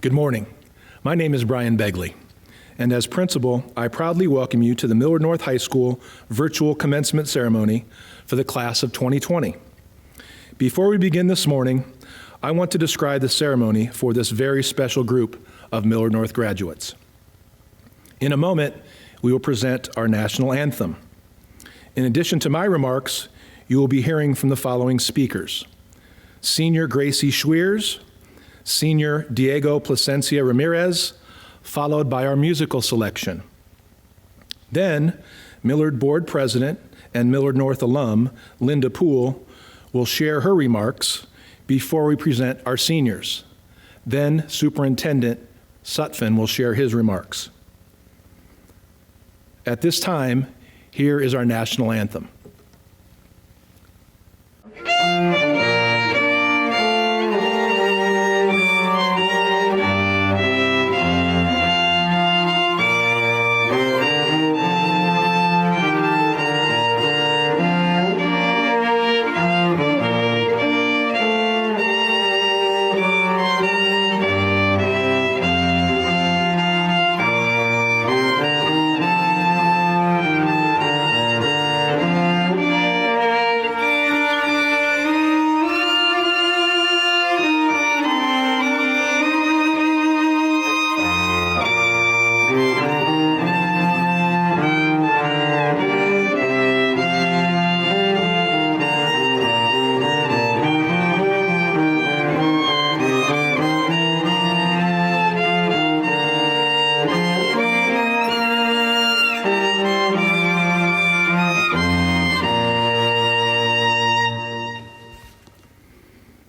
Good morning. My name is Brian Begley, and as principal, I proudly welcome you to the Millard North High School virtual commencement ceremony for the class of 2020. Before we begin this morning, I want to describe the ceremony for this very special group of Millard North graduates. In a moment, we will present our national anthem. In addition to my remarks, you will be hearing from the following speakers: Senior Gracie Schweers, Senior Diego Plasencia Ramirez, followed by our musical selection. Then, Millard Board President and Millard North alum, Linda Poole, will share her remarks before we present our seniors. Then, Superintendent Sutphin will share his remarks. At this time, here is our national anthem.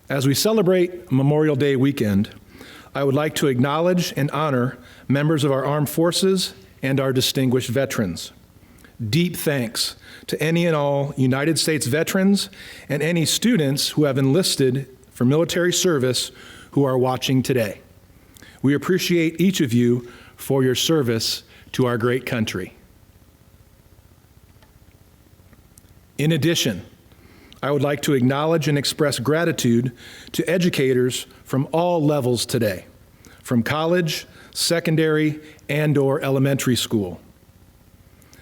As we celebrate Memorial Day weekend, I would like to acknowledge and honor members of our armed forces and our distinguished veterans. Deep thanks to any and all United States veterans and any students who have enlisted for military service who are watching today. We appreciate each of you for your service to our great country. In addition, I would like to acknowledge and express gratitude to educators from all levels today, from college, secondary, and/or elementary school.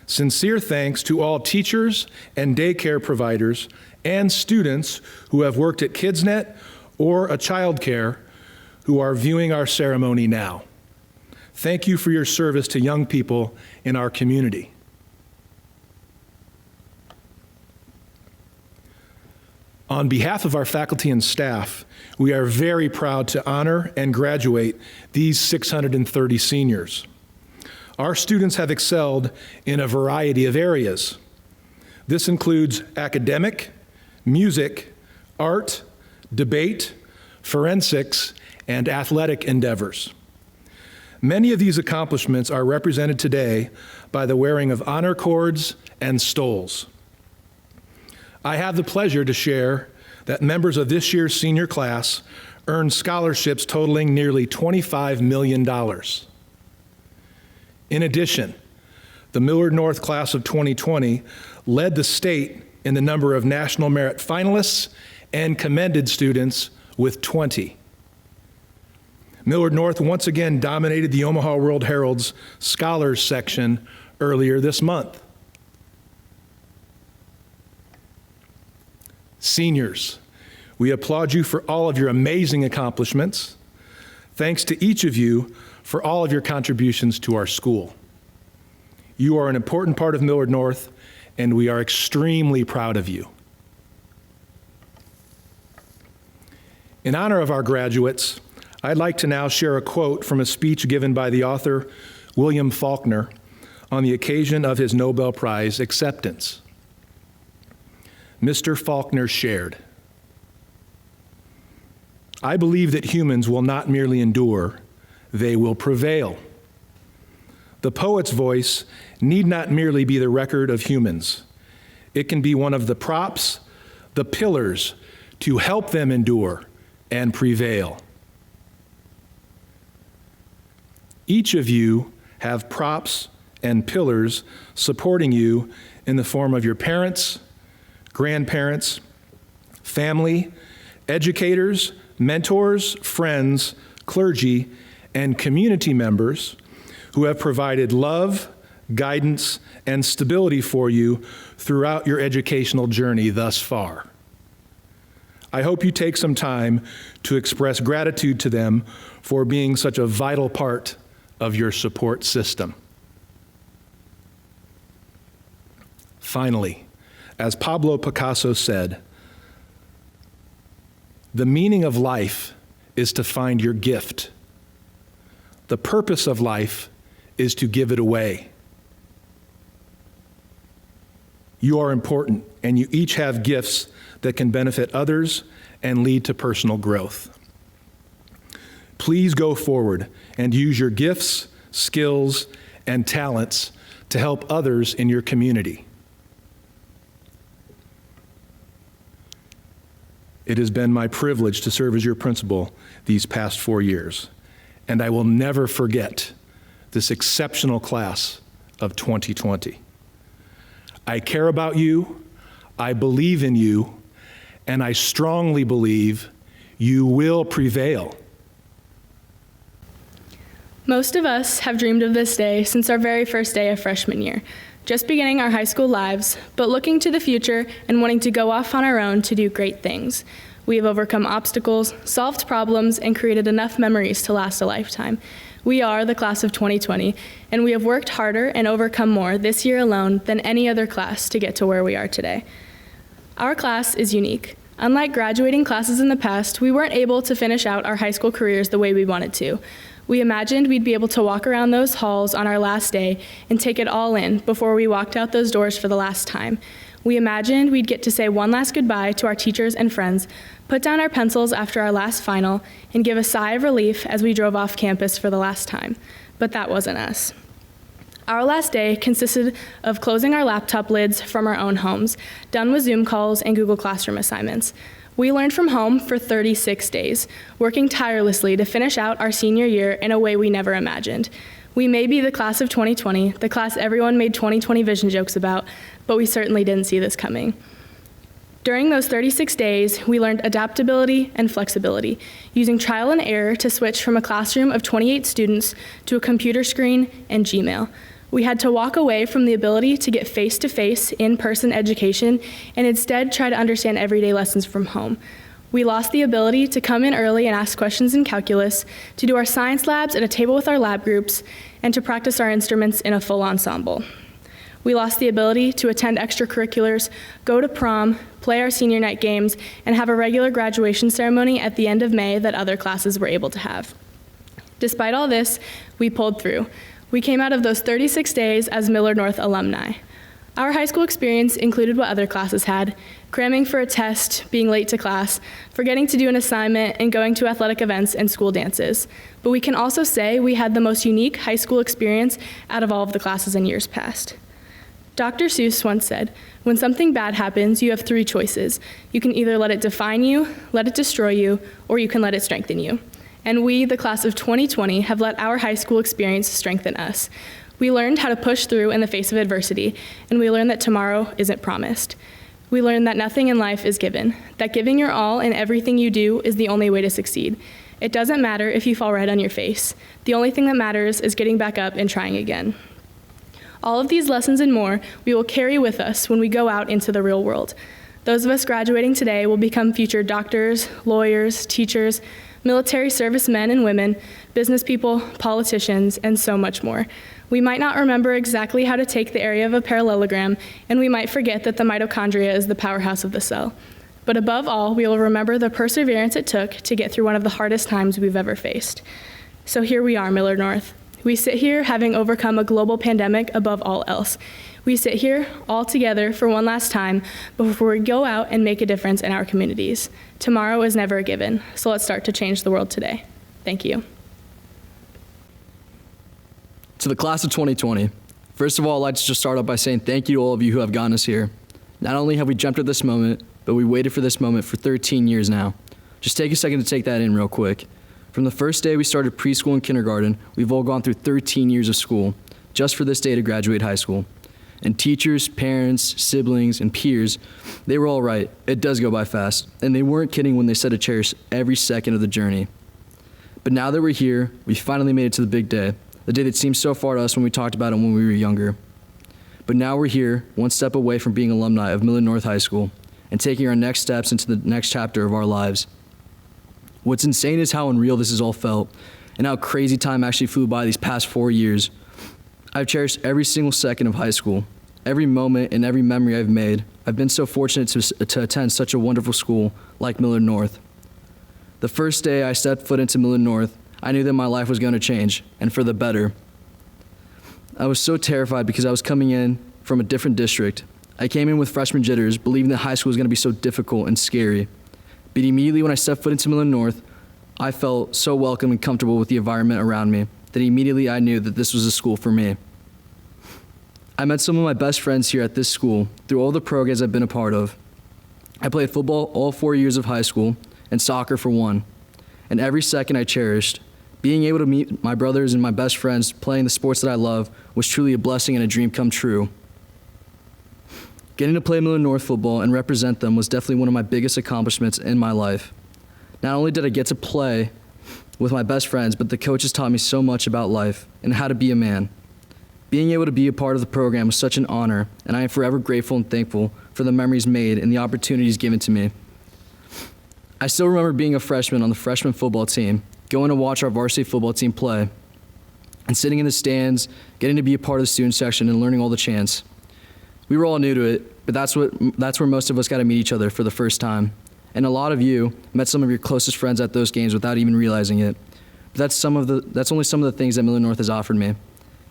Sincere thanks to all teachers and daycare providers and students who have worked at KidsNet or a childcare who are viewing our ceremony now. Thank you for your service to young people in our community. On behalf of our faculty and staff, we are very proud to honor and graduate these 630 seniors. Our students have excelled in a variety of areas. This includes academic, music, art, debate, forensics, and athletic endeavors. Many of these accomplishments are represented today by the wearing of honor cords and stoles. I have the pleasure to share that members of this year's senior class earned scholarships totaling nearly $25 million. In addition, the Millard North class of 2020 led the state in the number of National Merit finalists and commended students with 20. Millard North once again dominated the Omaha World Herald's Scholars section earlier this month. Seniors, we applaud you for all of your amazing accomplishments. Thanks to each of you for all of your contributions to our school. You are an important part of Millard North, and we are extremely proud of you. In honor of our graduates, I'd like to now share a quote from a speech given by the author William Faulkner on the occasion of his Nobel Prize acceptance. Mr. Faulkner shared, "I believe that humans will not merely endure, they will prevail. The poet's voice need not merely be the record of humans. It can be one of the props, the pillars to help them endure and prevail." Each of you have props and pillars supporting you in the form of your parents, grandparents, family, educators, mentors, friends, clergy, and community members who have provided love, guidance, and stability for you throughout your educational journey thus far. I hope you take some time to express gratitude to them for being such a vital part of your support system. Finally, as Pablo Picasso said, the meaning of life is to find your gift. The purpose of life is to give it away. You are important, and you each have gifts that can benefit others and lead to personal growth. Please go forward and use your gifts, skills, and talents to help others in your community. It has been my privilege to serve as your principal these past 4 years, and I will never forget this exceptional class of 2020. I care about you, I believe in you, and I strongly believe you will prevail. Most of us have dreamed of this day since our very first day of freshman year, just beginning our high school lives, but looking to the future and wanting to go off on our own to do great things. We have overcome obstacles, solved problems, and created enough memories to last a lifetime. We are the class of 2020, and we have worked harder and overcome more this year alone than any other class to get to where we are today. Our class is unique. Unlike graduating classes in the past, we weren't able to finish out our high school careers the way we wanted to. We imagined we'd be able to walk around those halls on our last day and take it all in before we walked out those doors for the last time. We imagined we'd get to say one last goodbye to our teachers and friends, put down our pencils after our last final, and give a sigh of relief as we drove off campus for the last time. But that wasn't us. Our last day consisted of closing our laptop lids from our own homes, done with Zoom calls and Google Classroom assignments. We learned from home for 36 days, working tirelessly to finish out our senior year in a way we never imagined. We may be the class of 2020, the class everyone made 2020 vision jokes about, but we certainly didn't see this coming. During those 36 days, we learned adaptability and flexibility, using trial and error to switch from a classroom of 28 students to a computer screen and Gmail. We had to walk away from the ability to get face-to-face, in-person education and instead try to understand everyday lessons from home. We lost the ability to come in early and ask questions in calculus, to do our science labs at a table with our lab groups, and to practice our instruments in a full ensemble. We lost the ability to attend extracurriculars, go to prom, play our senior night games, and have a regular graduation ceremony at the end of May that other classes were able to have. Despite all this, we pulled through. We came out of those 36 days as Millard North alumni. Our high school experience included what other classes had: cramming for a test, being late to class, forgetting to do an assignment, and going to athletic events and school dances. But we can also say we had the most unique high school experience out of all of the classes in years past. Dr. Seuss once said, "When something bad happens, you have 3 choices. You can either let it define you, let it destroy you, or you can let it strengthen you." And we, the class of 2020, have let our high school experience strengthen us. We learned how to push through in the face of adversity, and we learned that tomorrow isn't promised. We learned that nothing in life is given, that giving your all in everything you do is the only way to succeed. It doesn't matter if you fall right on your face. The only thing that matters is getting back up and trying again. All of these lessons and more we will carry with us when we go out into the real world. Those of us graduating today will become future doctors, lawyers, teachers, military servicemen and women, business people, politicians, and so much more. We might not remember exactly how to take the area of a parallelogram, and we might forget that the mitochondria is the powerhouse of the cell. But above all, we will remember the perseverance it took to get through one of the hardest times we've ever faced. So here we are, Millard North. We sit here having overcome a global pandemic above all else. We sit here all together for one last time before we go out and make a difference in our communities. Tomorrow is never a given, so let's start to change the world today. Thank you. To the class of 2020, first of all, I'd like to just start off by saying thank you to all of you who have gotten us here. Not only have we jumped at this moment, but we waited for this moment for 13 years now. Just take a second to take that in real quick. From the first day we started preschool and kindergarten, we've all gone through 13 years of school, just for this day to graduate high school. And teachers, parents, siblings, and peers, they were all right. It does go by fast. And they weren't kidding when they said to cherish every second of the journey. But now that we're here, we finally made it to the big day, the day that seemed so far to us when we talked about it when we were younger. But now we're here, one step away from being alumni of Millard North High School and taking our next steps into the next chapter of our lives. What's insane is how unreal this has all felt and how crazy time actually flew by these past 4 years. I've cherished every single second of high school, every moment and every memory I've made. I've been so fortunate to attend such a wonderful school like Millard North. The first day I stepped foot into Millard North, I knew that my life was going to change, and for the better. I was so terrified because I was coming in from a different district. I came in with freshman jitters, believing that high school was going to be so difficult and scary. But immediately when I stepped foot into Millard North, I felt so welcome and comfortable with the environment around me that immediately I knew that this was a school for me. I met some of my best friends here at this school through all the programs I've been a part of. I played football all 4 years of high school and soccer for one, and every second I cherished. Being able to meet my brothers and my best friends playing the sports that I love was truly a blessing and a dream come true. Getting to play Millard North football and represent them was definitely one of my biggest accomplishments in my life. Not only did I get to play with my best friends, but the coaches taught me so much about life and how to be a man. Being able to be a part of the program was such an honor, and I am forever grateful and thankful for the memories made and the opportunities given to me. I still remember being a freshman on the freshman football team, going to watch our varsity football team play, and sitting in the stands, getting to be a part of the student section and learning all the chants. We were all new to it, but that's where most of us got to meet each other for the first time. And a lot of you met some of your closest friends at those games without even realizing it. But that's only some of the things that Millard North has offered me.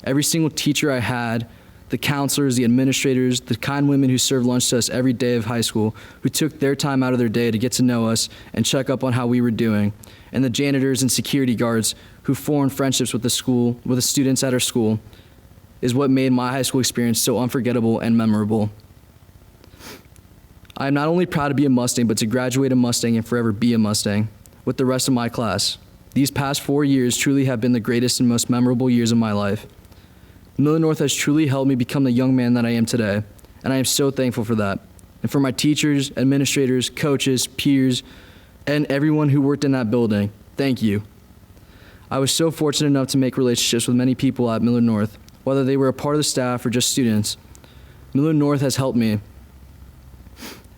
Every single teacher I had, the counselors, the administrators, the kind women who served lunch to us every day of high school, who took their time out of their day to get to know us and check up on how we were doing, and the janitors and security guards who formed friendships with the students at our school, is what made my high school experience so unforgettable and memorable. I am not only proud to be a Mustang, but to graduate a Mustang and forever be a Mustang with the rest of my class. These past 4 years truly have been the greatest and most memorable years of my life. Millard North has truly helped me become the young man that I am today, and I am so thankful for that. And for my teachers, administrators, coaches, peers, and everyone who worked in that building, thank you. I was so fortunate enough to make relationships with many people at Millard North, whether they were a part of the staff or just students. Millard North has helped me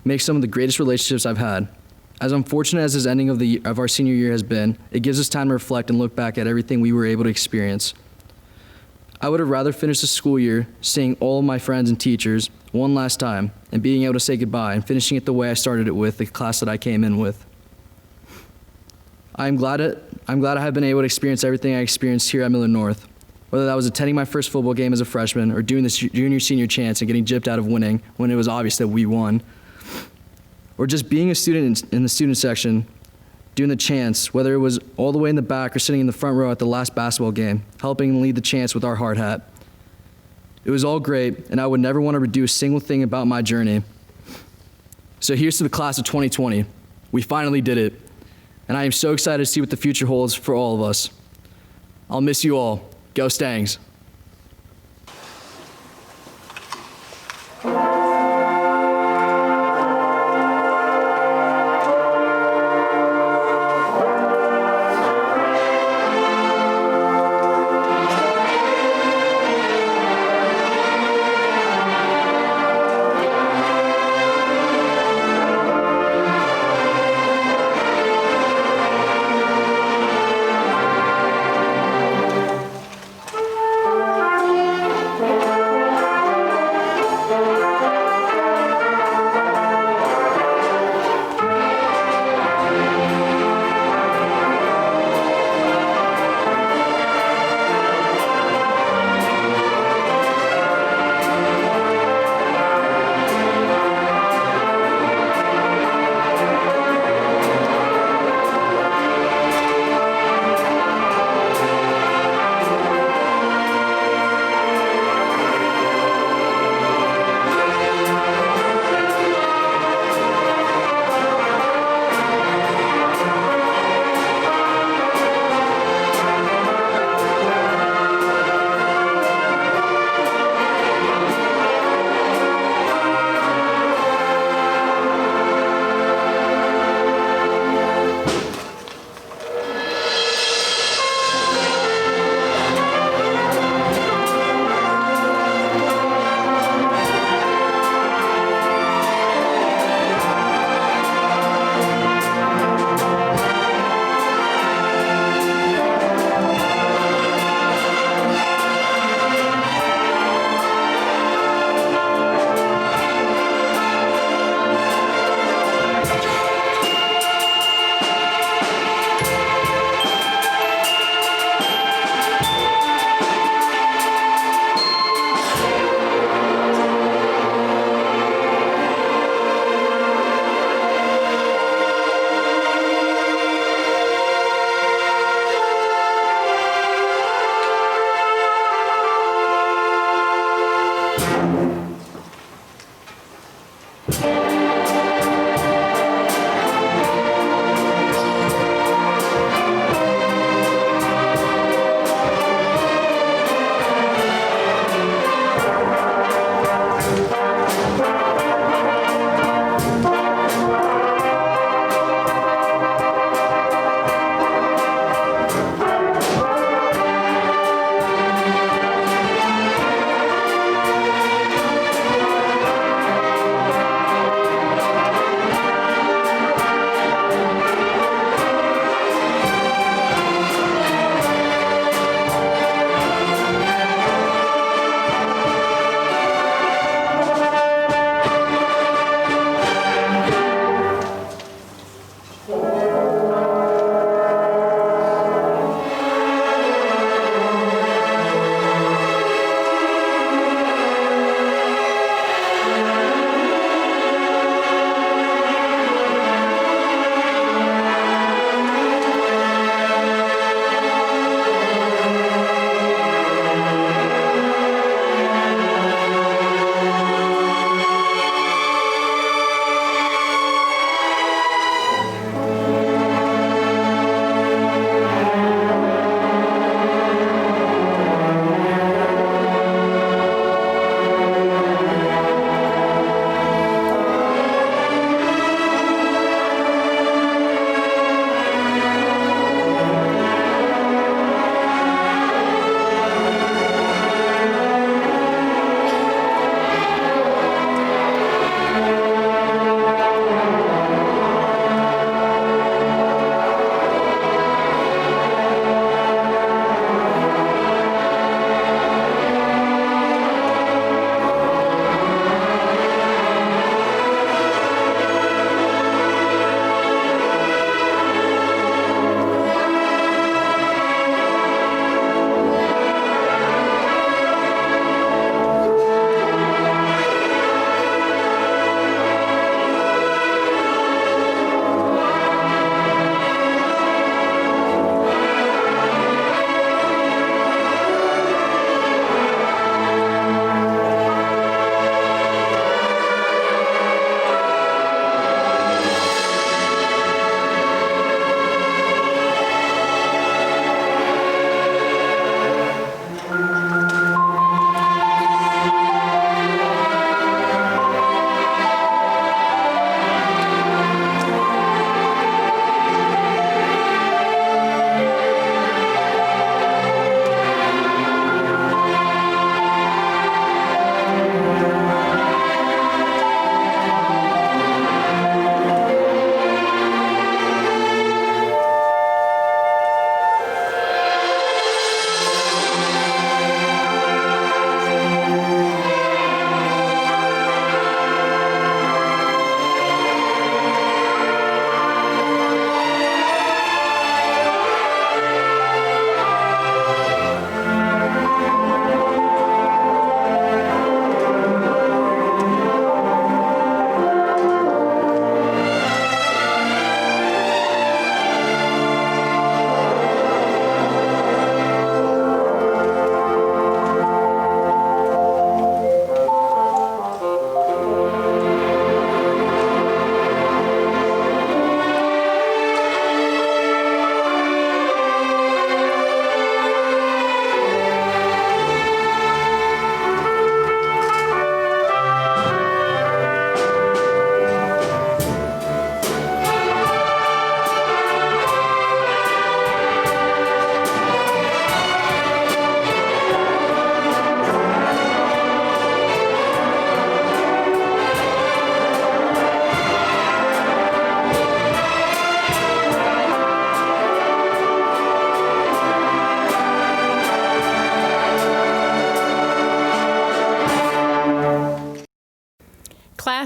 make some of the greatest relationships I've had. As unfortunate as this ending of our senior year has been, it gives us time to reflect and look back at everything we were able to experience. I would have rather finished the school year seeing all of my friends and teachers one last time and being able to say goodbye and finishing it the way I started it with, the class that I came in with. I'm glad I have been able to experience everything I experienced here at Millard North, whether that was attending my first football game as a freshman or doing the junior-senior chants and getting gypped out of winning when it was obvious that we won, or just being a student in the student section, doing the chants, whether it was all the way in the back or sitting in the front row at the last basketball game, helping lead the chants with our hard hat. It was all great, and I would never want to redo a single thing about my journey. So here's to the class of 2020. We finally did it, and I am so excited to see what the future holds for all of us. I'll miss you all. Go Stangs.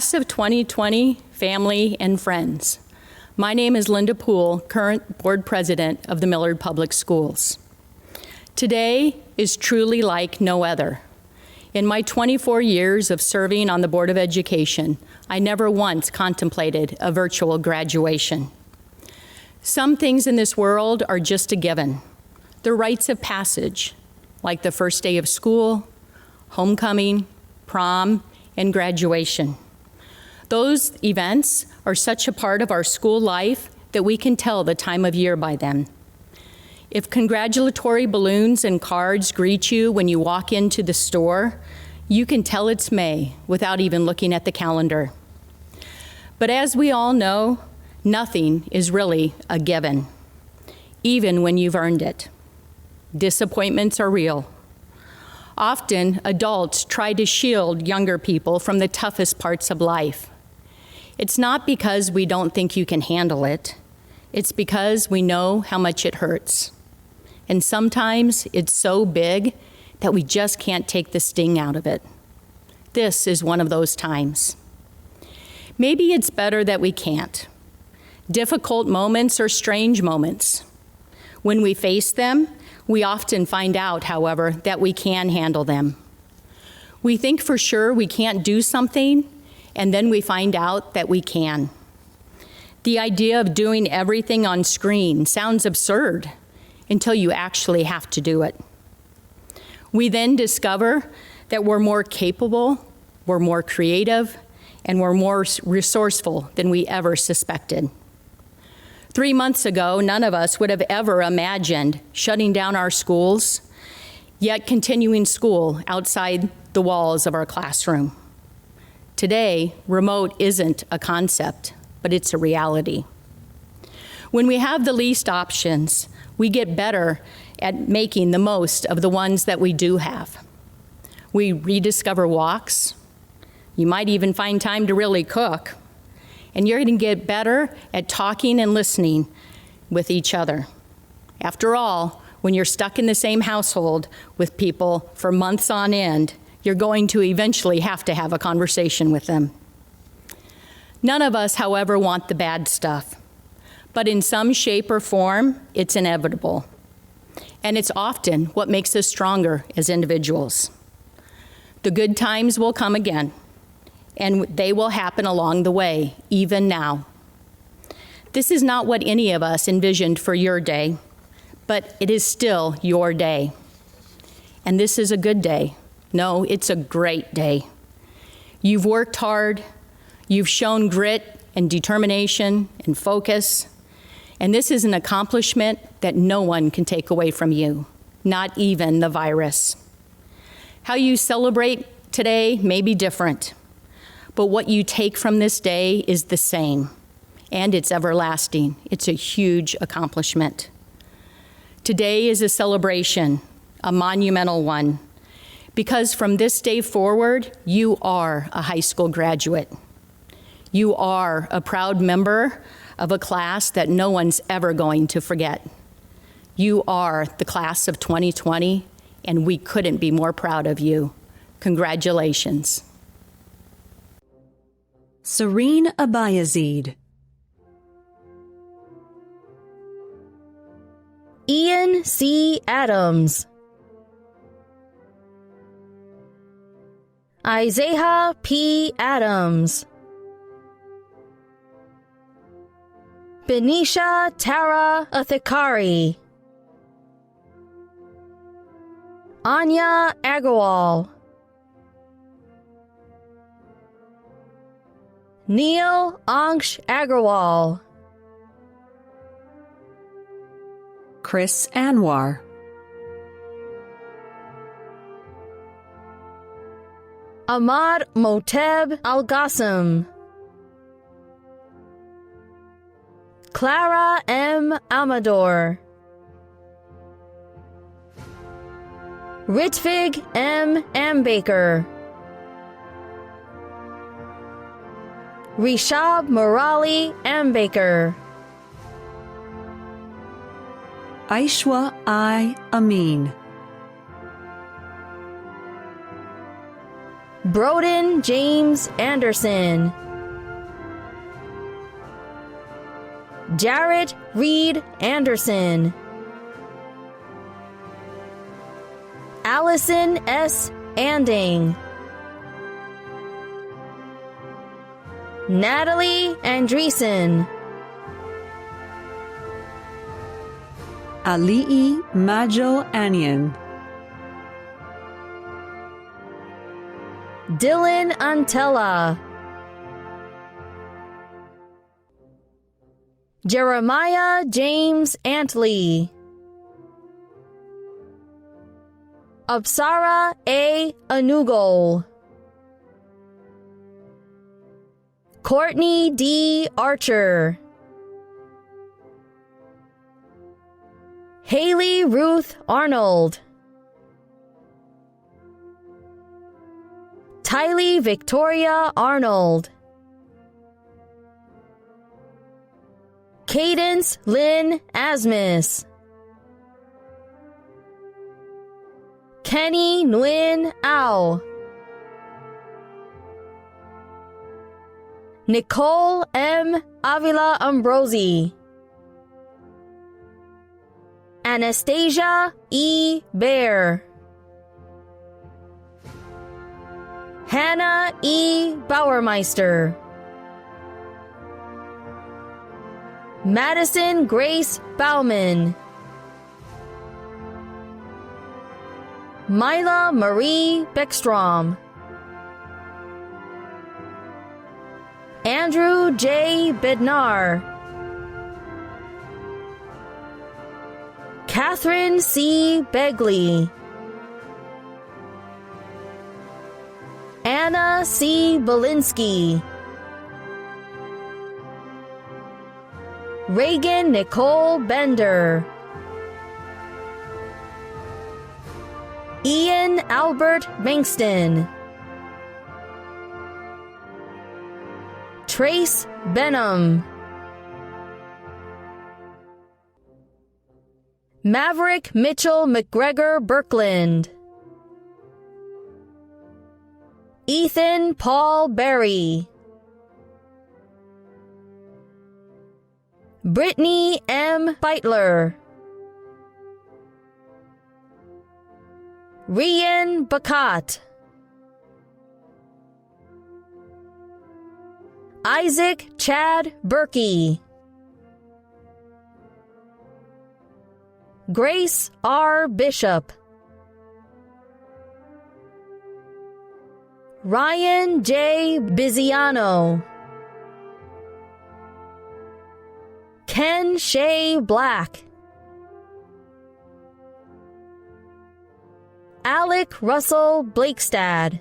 Class of 2020, family and friends. My name is Linda Poole, current board president of the Millard Public Schools. Today is truly like no other. In my 24 years of serving on the Board of Education, I never once contemplated a virtual graduation. Some things in this world are just a given. The rites of passage, like the first day of school, homecoming, prom, and graduation. Those events are such a part of our school life that we can tell the time of year by them. If congratulatory balloons and cards greet you when you walk into the store, you can tell it's May without even looking at the calendar. But as we all know, nothing is really a given, even when you've earned it. Disappointments are real. Often, adults try to shield younger people from the toughest parts of life. It's not because we don't think you can handle it. It's because we know how much it hurts. And sometimes it's so big that we just can't take the sting out of it. This is one of those times. Maybe it's better that we can't. difficult moments or strange moments. When we face them, we often find out, however, that we can handle them. We think for sure we can't do something, and then we find out that we can. The idea of doing everything on screen sounds absurd until you actually have to do it. We then discover that we're more capable, we're more creative, and we're more resourceful than we ever suspected. 3 months ago, none of us would have ever imagined shutting down our schools, yet continuing school outside the walls of our classroom. Today, remote isn't a concept, but it's a reality. When we have the least options, we get better at making the most of the ones that we do have. We rediscover walks. You might even find time to really cook. And you're going to get better at talking and listening with each other. After all, when you're stuck in the same household with people for months on end, you're going to eventually have to have a conversation with them. None of us, however, want the bad stuff, but in some shape or form, it's inevitable. And it's often what makes us stronger as individuals. The good times will come again, and they will happen along the way, even now. This is not what any of us envisioned for your day, but it is still your day. And this is a good day. No, it's a great day. You've worked hard, you've shown grit and determination and focus, and this is an accomplishment that no one can take away from you, not even the virus. How you celebrate today may be different, but what you take from this day is the same, and it's everlasting. It's a huge accomplishment. Today is a celebration, a monumental one, because from this day forward, you are a high school graduate. You are a proud member of a class that no one's ever going to forget. You are the class of 2020, and we couldn't be more proud of you. Congratulations. Serene Abayazid. Ian C. Adams. Isaiah P. Adams. Benisha Tara Athikari. Anya Agarwal. Neil Angsh Agarwal. Chris Anwar. Ahmad Moteb Al-Qasim. Clara M. Amador. Ritvig M. Ambaker. Rishab Murali Ambaker. Aishwa I. Amin. Broden James Anderson. Jarrett Reed Anderson. Allison S. Anding. Natalie Andreessen. Ali'i Majo Anian. Dylan Antella. Jeremiah James Antley. Apsara A. Anugol. Courtney D. Archer. Haley Ruth Arnold. Tylee Victoria Arnold. Cadence Lynn Asmus. Kenny Nguyen Au. Nicole M. Avila Ambrosi, Anastasia E. Bear, Hannah E. Bauermeister, Madison Grace Bauman, Mila Marie Beckstrom, Andrew J. Bednar, Catherine C. Begley, Anna C. Belinsky, Reagan Nicole Bender, Ian Albert Bankston, Trace Benham, Maverick Mitchell McGregor Birkland, Ethan Paul Berry, Brittany M. Beitler, Rian Bakat, Isaac Chad Berkey, Grace R. Bishop, Ryan J. Biziano, Ken Shea Black, Alec Russell Blakestad,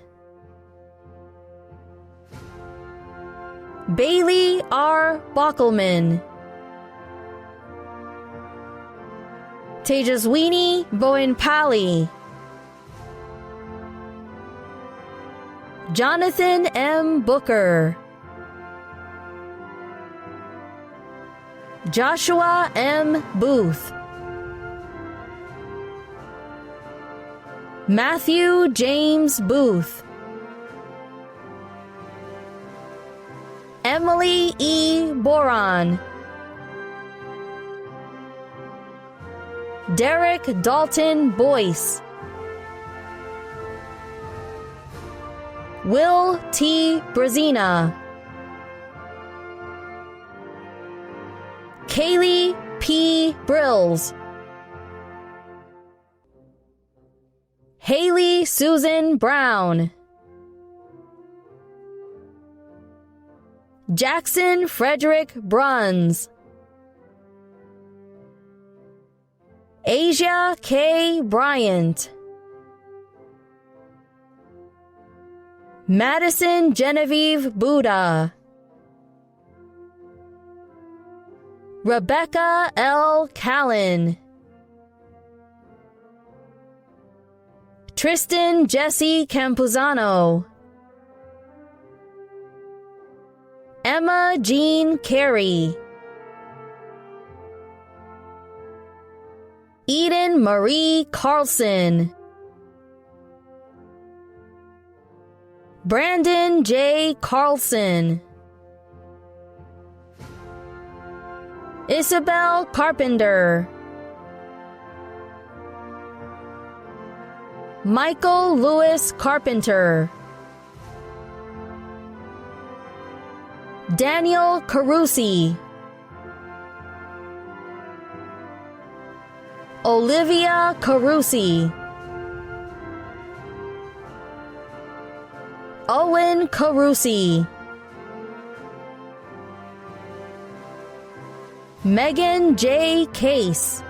Bailey R. Bockelman, Tejaswini Boinpally, Jonathan M. Booker, Joshua M. Booth, Matthew James Booth, Emily E. Boron, Derek Dalton Boyce, Will T. Brazina, Kaylee P. Brills, Haley Susan Brown, Jackson Frederick Bruns, Asia K. Bryant, Madison Genevieve Buddha, Rebecca L. Callan, Tristan Jesse Campuzano, Emma Jean Carey, Eden Marie Carlson, Brandon J. Carlson, Isabel Carpenter, Michael Lewis Carpenter, Daniel Carusi, Olivia Carusi, Owen Carusi, Megan J. Case,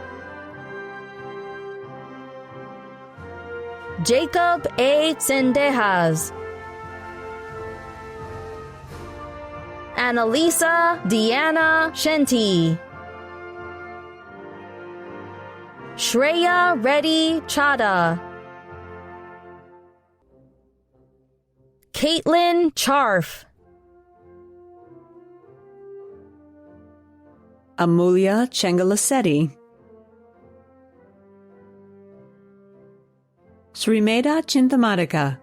Jacob A. Sendejas, Annalisa Deanna Shenty, Shreya Reddy Chada, Caitlin Charf, Amulia Chengalasetti, Srimeda Chintamadika,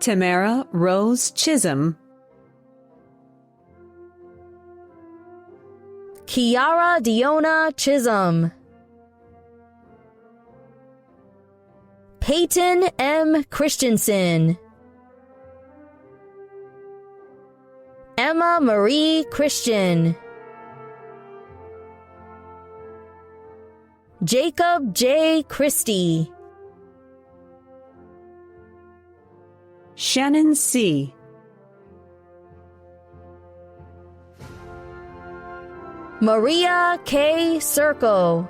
Tamara Rose Chisholm, Kiara Diona Chisholm, Peyton M. Christensen, Emma Marie Christian, Jacob J. Christie, Shannon C., Maria K. Circo,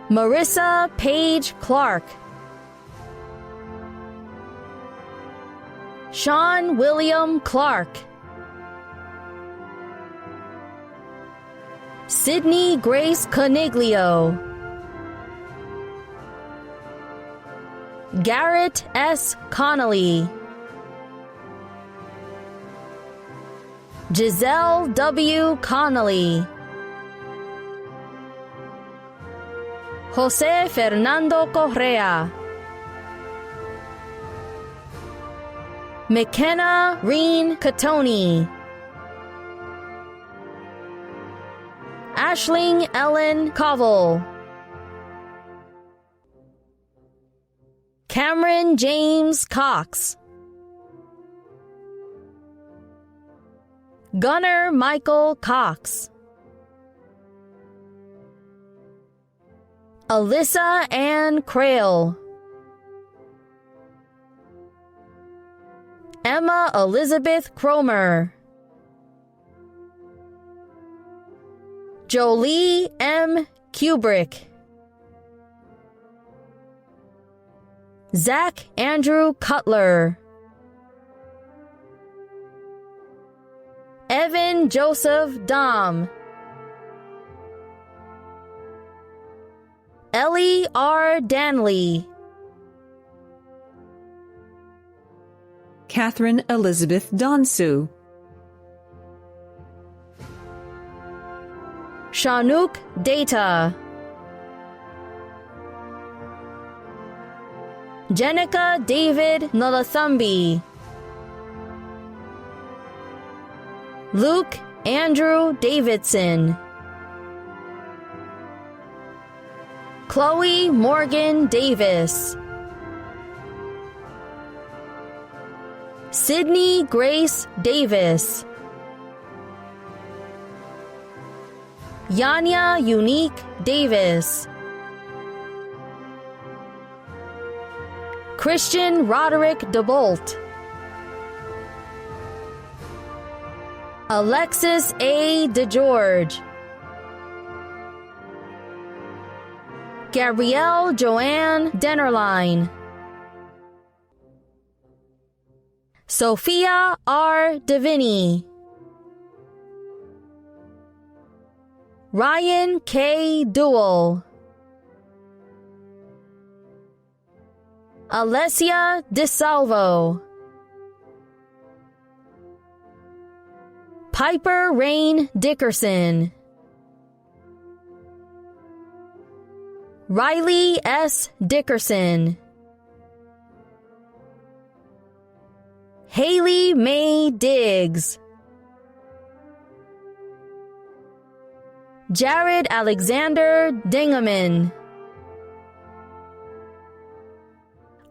Marissa Page Clark, Sean William Clark, Sydney Grace Coniglio, Garrett S. Connolly, Giselle W. Connolly, Jose Fernando Correa, McKenna Reen Catoni, Ashling Ellen Covell, Cameron James Cox, Gunnar Michael Cox, Alyssa Ann Crail, Emma Elizabeth Cromer, Jolie M. Kubrick, Zach Andrew Cutler, Evan Joseph Dom, Ellie R. Danley, Catherine Elizabeth Donsu, Shanook Data, Jenica David Nolathumbi, Luke Andrew Davidson, Chloe Morgan Davis, Sydney Grace Davis, Yanya Unique Davis, Christian Roderick DeBolt, Alexis A. DeGeorge, Gabrielle Joanne Dennerline, Sophia R. Deviney, Ryan K. Duell, Alessia DeSalvo, Piper Rain Dickerson, Riley S. Dickerson, Haley Mae Diggs, Jared Alexander Dingaman,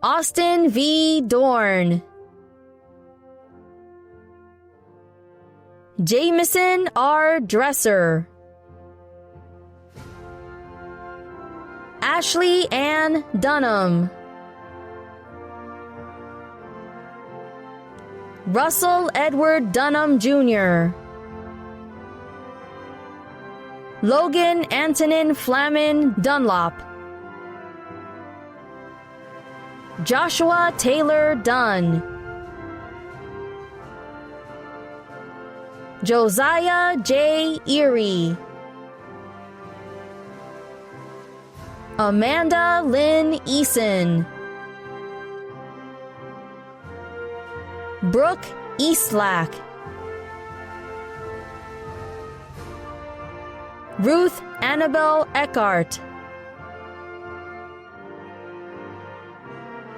Austin V. Dorn, Jameson R. Dresser, Ashley Ann Dunham, Russell Edward Dunham Jr., Logan Antonin Flamin Dunlop, Joshua Taylor Dunn, Josiah J. Erie, Amanda Lynn Eason, Brooke Eastlack, Ruth Annabelle Eckhart,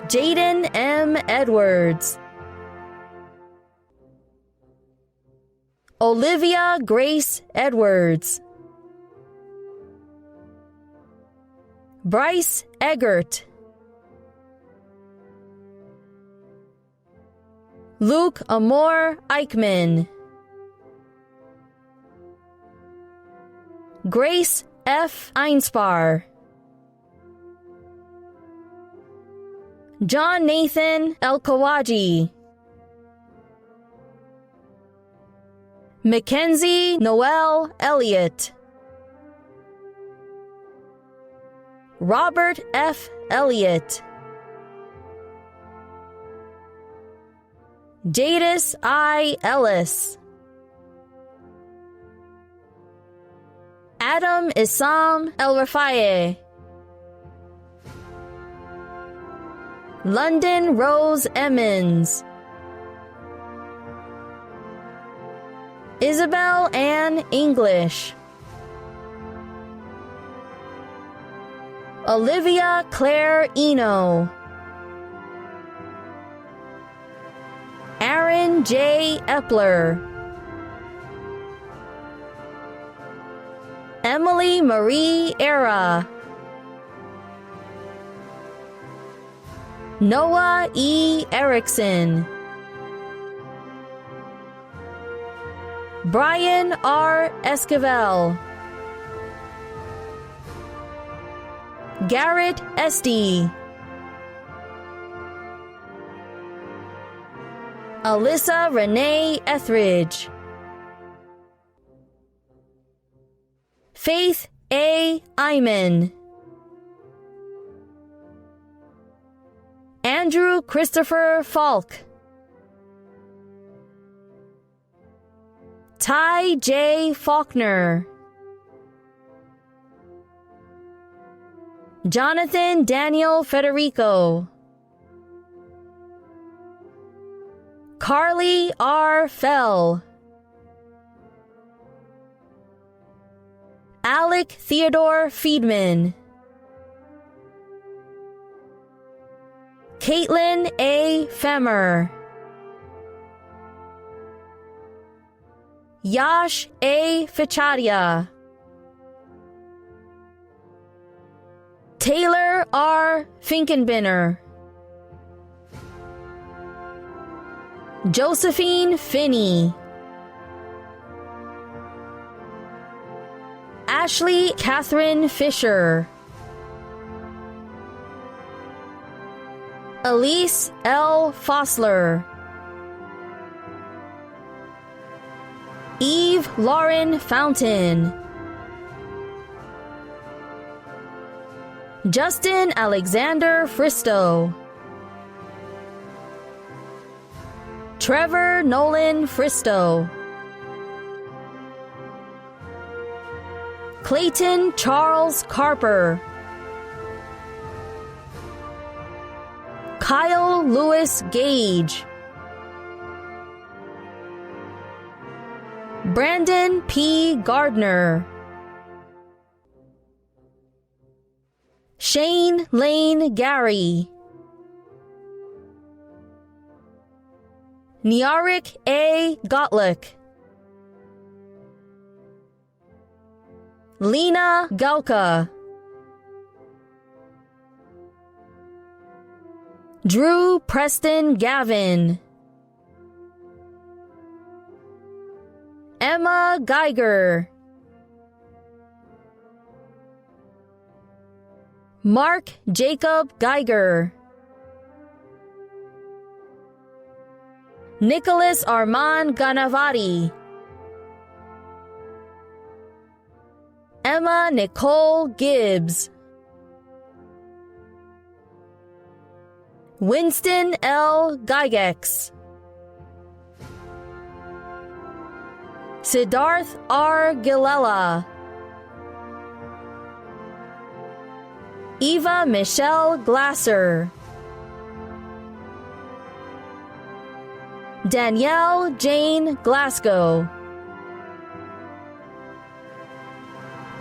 Jaden M. Edwards. Olivia Grace Edwards. Bryce Eggert. Luke Amor Eichmann. Grace F. Einspar. John Nathan El-Kawaji. Mackenzie Noel Elliott. Robert F. Elliott. Jadis I. Ellis. Adam Issam El-Rafaye. London Rose Emmons. Isabel Ann English. Olivia Claire Eno. Aaron J. Epler. Emily Marie Era. Noah E. Erickson. Brian R. Esquivel. Garrett Esty. Alyssa Renee Etheridge. Faith A. Iman. Andrew Christopher Falk. Ty J. Faulkner. Jonathan Daniel Federico. Carly R. Fell. Alec Theodore Friedman. Caitlin A. Femmer. Yash A. Fichadia. Taylor R. Finkenbinner. Josephine Finney. Ashley Catherine Fisher. Elise L. Fossler. Eve Lauren Fountain. Justin Alexander Fristow. Trevor Nolan Fristow. Clayton Charles Carper. Kyle Lewis Gage. Brandon P. Gardner. Shane Lane Gary. Niarik A. Gottlick. Lena Gauka. Drew Preston Gavin. Emma Geiger. Mark Jacob Geiger. Nicholas Armand Ganavati. Emma Nicole Gibbs. Winston L. Gygex. Siddharth R. Gillela. Eva Michelle Glasser. Danielle Jane Glasgow.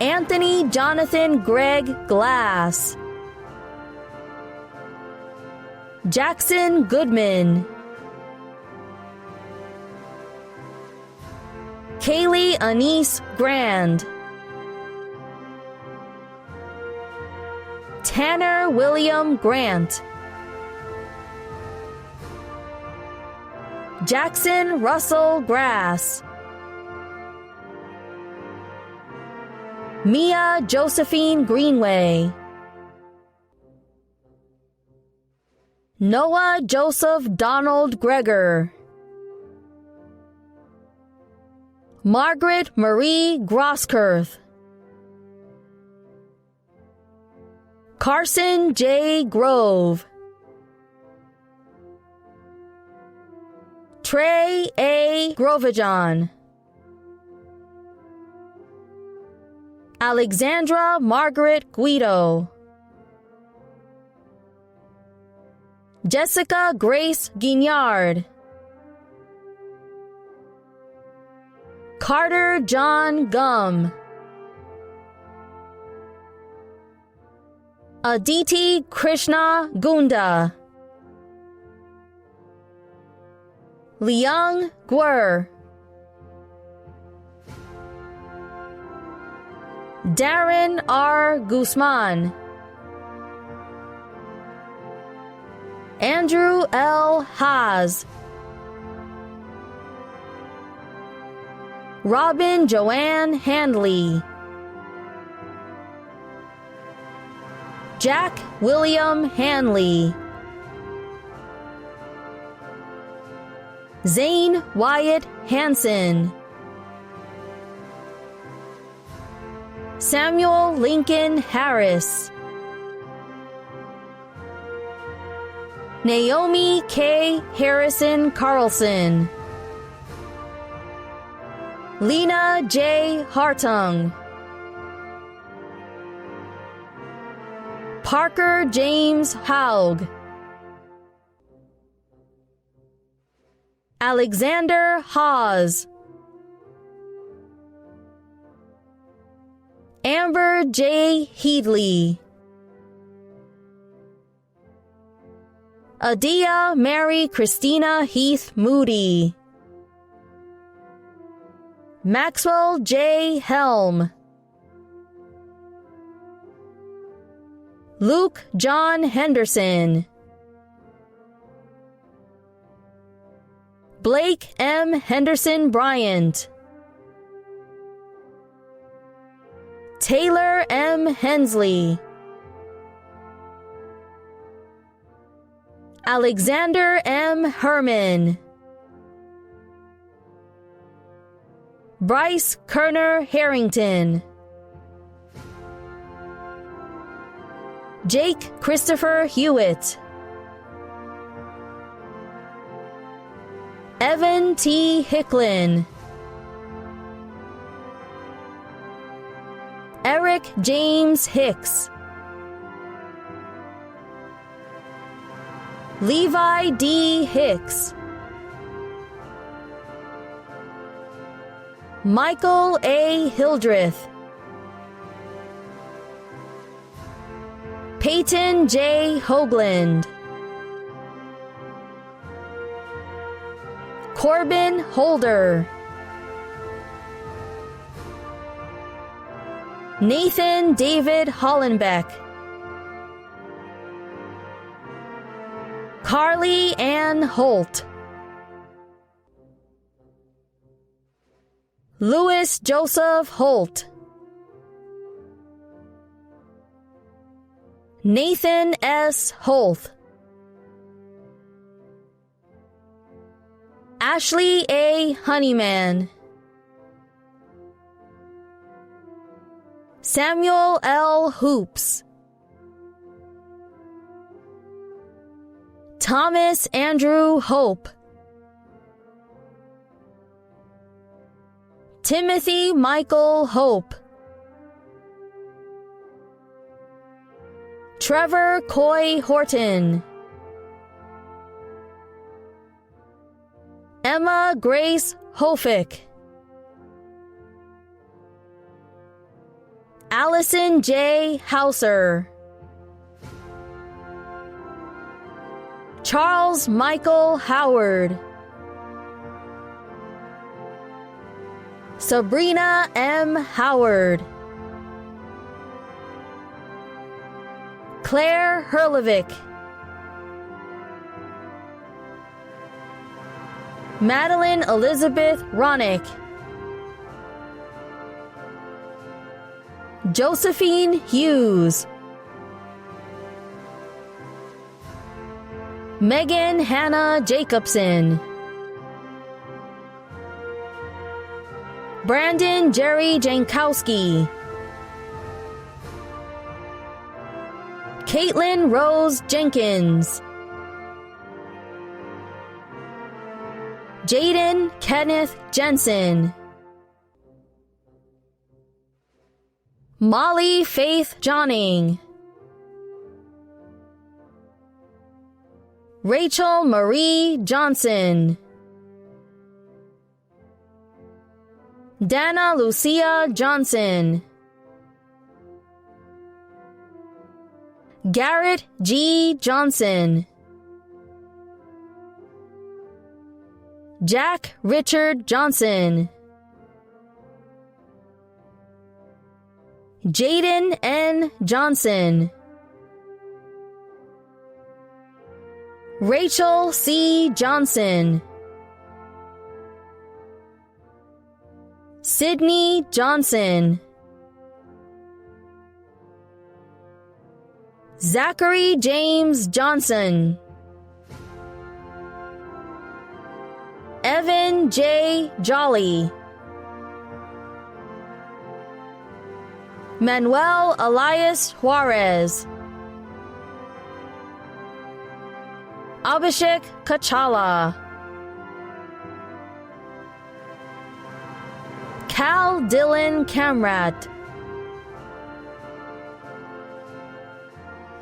Anthony Jonathan Greg Glass. Jackson Goodman, Kaylee Anise Grand, Tanner William Grant, Jackson Russell Grass, Mia Josephine Greenway, Noah Joseph Donald Gregor, Margaret Marie Grosskirth, Carson J. Grove, Trey A. Grovajon, Alexandra Margaret Guido, Jessica Grace Guignard, Carter John Gum, Aditi Krishna Gunda, Liang Guer, Darren R. Guzman, Andrew L. Haas, Robin Joanne Handley, Jack William Hanley, Zane Wyatt Hansen, Samuel Lincoln Harris, Naomi K. Harrison Carlson, Lena J. Hartung, Parker James Haug, Alexander Hawes, Amber J. Headley, Adia Mary Christina Heath Moody, Maxwell J. Helm, Luke John Henderson, Blake M. Henderson Bryant, Taylor M. Hensley, Alexander M. Herman, Bryce Kerner Harrington, Jake Christopher Hewitt, Evan T. Hicklin, Eric James Hicks, Levi D. Hicks, Michael A. Hildreth, Peyton J. Hoagland, Corbin Holder, Nathan David Hollenbeck, Carly Ann Holt, Louis Joseph Holt, Nathan S. Holt, Ashley A. Honeyman, Samuel L. Hoops, Thomas Andrew Hope, Timothy Michael Hope, Trevor Coy Horton, Emma Grace Hofick, Allison J. Hauser, Charles Michael Howard. Sabrina M. Howard. Claire Herlovic. Madeline Elizabeth Ronick. Josephine Hughes. Megan Hannah Jacobson. Brandon Jerry Jankowski. Caitlin Rose Jenkins. Jaden Kenneth Jensen. Molly Faith Johning. Rachel Marie Johnson. Dana Lucia Johnson. Garrett G. Johnson. Jack Richard Johnson. Jaden N. Johnson. Rachel C. Johnson. Sydney Johnson. Zachary James Johnson. Evan J. Jolly. Manuel Elias Juarez. Abhishek Kachala. Cal Dylan Camrat.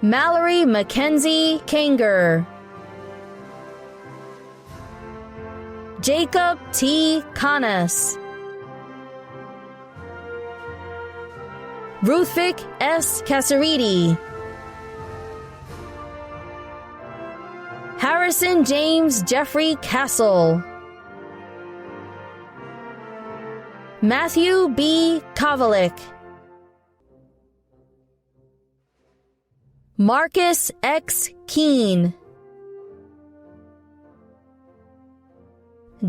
Mallory Mackenzie Kanger. Jacob T. Canas. Ruthvik S. Casariti. Harrison James Jeffrey Castle. Matthew B. Kovalik. Marcus X. Keene.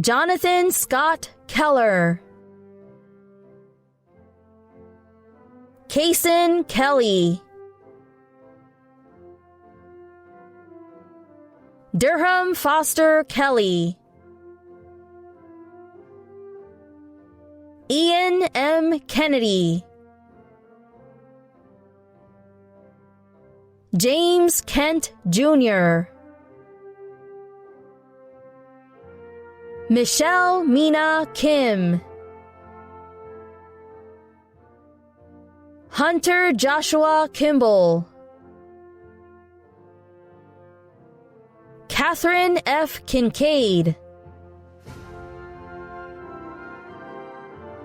Jonathan Scott Keller. Kaysen Kelly. Durham Foster Kelly. Ian M. Kennedy. James Kent Jr. Michelle Mina Kim. Hunter Joshua Kimball. Catherine F. Kincaid.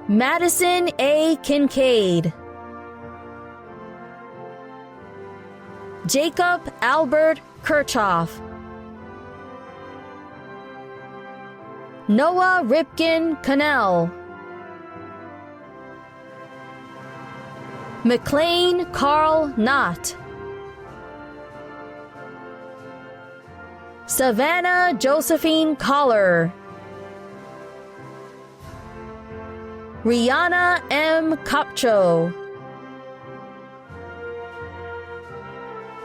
Madison A. Kincaid. Jacob Albert Kirchhoff. Noah Ripken Cannell. McLean Carl Knott. Savannah Josephine Collar. Rihanna M. Kopcho.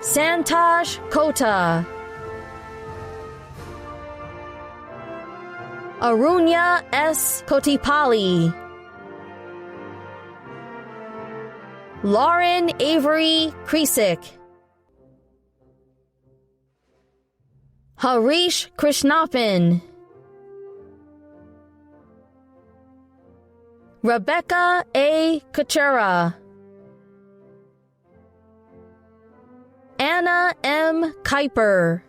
Santosh Kota. Arunya S. Kotipali. Lauren Avery Krisick. Harish Krishnappan. Rebecca A. Kuchera. Anna M. Kuiper.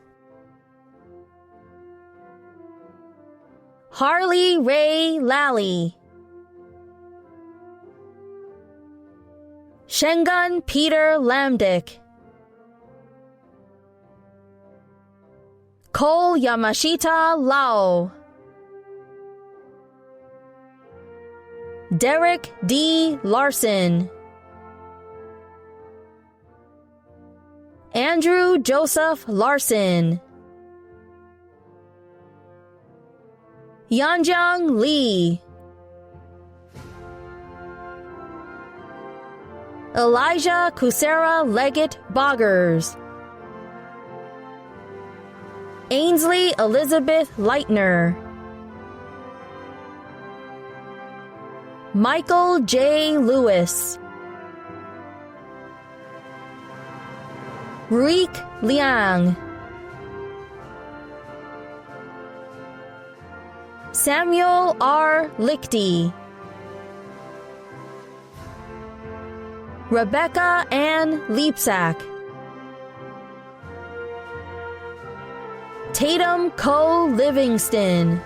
Harley Ray Lally. Shengun Peter Lamdick. Cole Yamashita Lao. Derek D. Larson. Andrew Joseph Larson. Yanjiang Lee. Elijah Kusera Leggett Boggers. Ainsley Elizabeth Leitner. Michael J. Lewis. Ruik Liang. Samuel R. Lichty. Rebecca Ann Leapsack. Tatum Cole Livingston.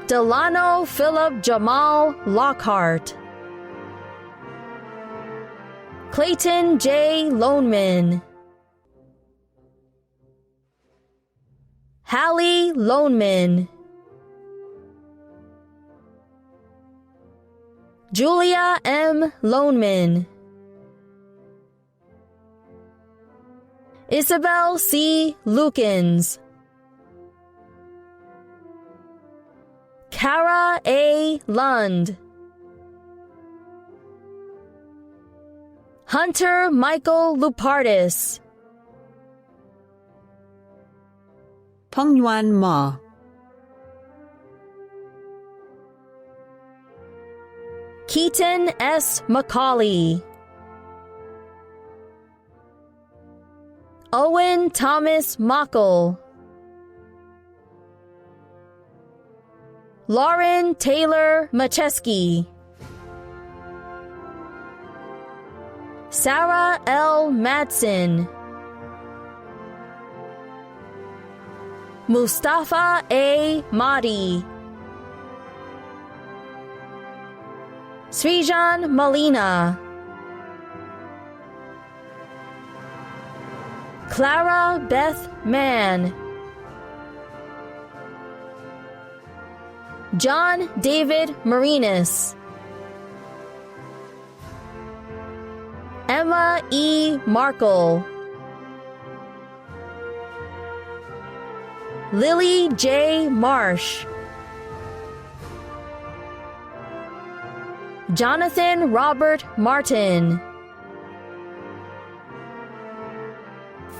Delano Philip Jamal Lockhart. Clayton J. Loneman. Hallie Loneman. Julia M. Loneman. Isabel C. Lukens. Kara A. Lund. Hunter Michael Lupardis. Pengyuan Ma. Keaton S. McCauley. Owen Thomas Mockle. Lauren Taylor Macheski. Sarah L. Madsen. Mustafa A. Mahdi. Srijan Molina. Clara Beth Mann. John David Marinas. Emma E. Markle. Lily J. Marsh. Jonathan Robert Martin.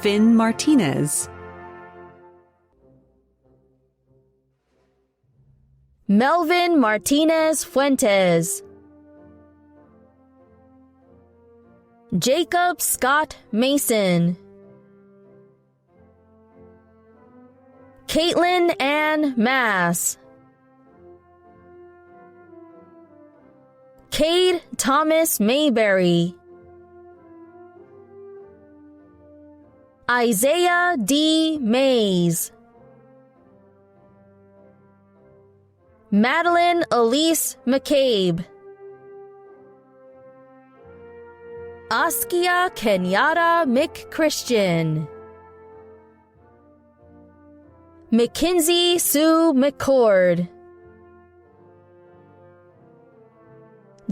Finn Martinez. Melvin Martinez Fuentes. Jacob Scott Mason. Caitlin Ann Mass. Cade Thomas Mayberry. Isaiah D. Mays. Madeline Elise McCabe. Askia Kenyatta McChristian. Mackenzie Sue McCord.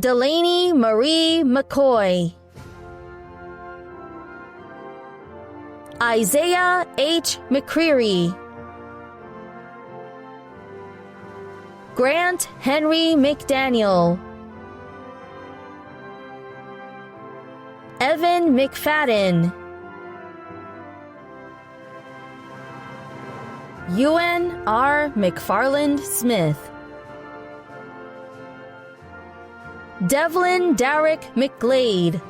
Delaney Marie McCoy. Isaiah H. McCreary. Grant Henry McDaniel. Evan McFadden. Ewan R. McFarland Smith. Devlin Derrick McGlade.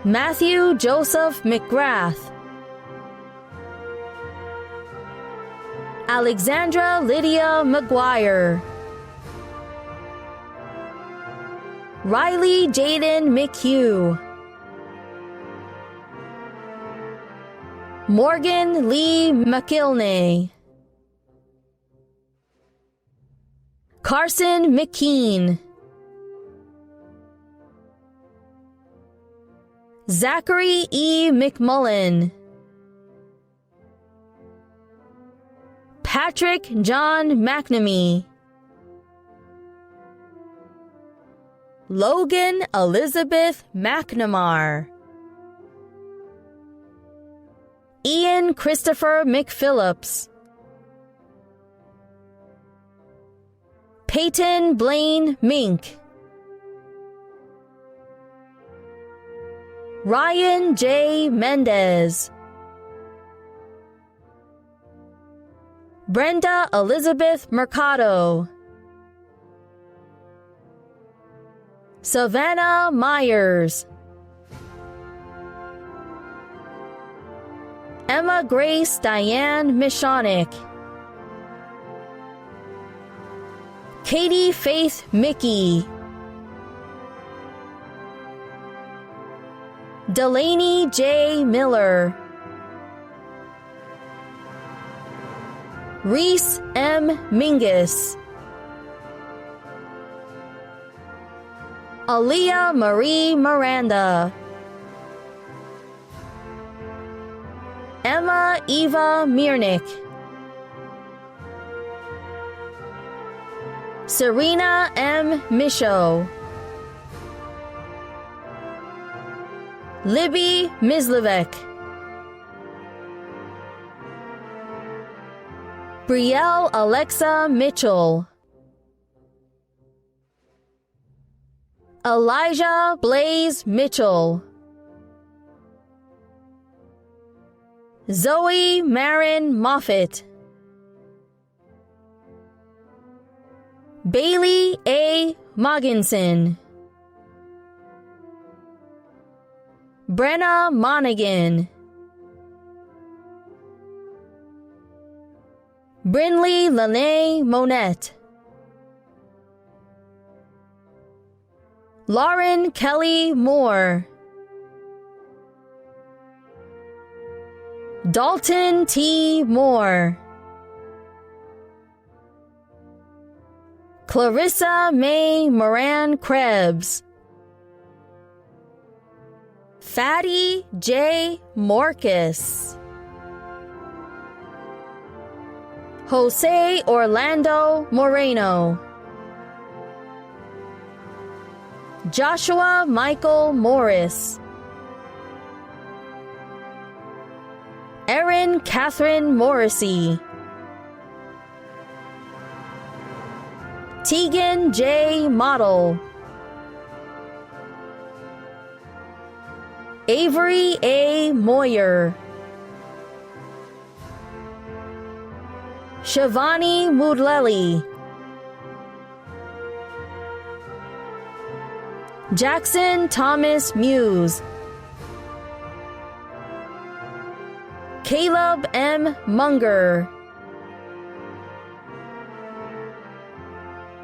Matthew Joseph McGrath. Alexandra Lydia McGuire. Riley Jaden McHugh. Morgan Lee McIlney. Carson McKean. Zachary E. McMullen, Patrick John McNamee, Logan Elizabeth McNamara, Ian Christopher McPhillips, Peyton Blaine Mink, Ryan J. Mendez, Brenda Elizabeth Mercado, Savannah Myers, Emma Grace Diane Michonic, Katie Faith Mickey, Delaney J. Miller, Reese M. Mingus, Aaliyah Marie Miranda, Emma Eva Miernick, Serena M. Michaud, Libby Mislevek, Brielle Alexa Mitchell, Elijah Blaze Mitchell, Zoe Marin Moffitt, Bailey A. Mogginson, Brenna Monaghan, Brinley Lene Monette, Lauren Kelly Moore, Dalton T. Moore, Clarissa May Moran Krebs, Fatty J. Morcus, Jose Orlando Moreno, Joshua Michael Morris, Erin Catherine Morrissey, Tegan J. Model, Avery A. Moyer, Shivani Mudleli, Jackson Thomas Muse, Caleb M. Munger,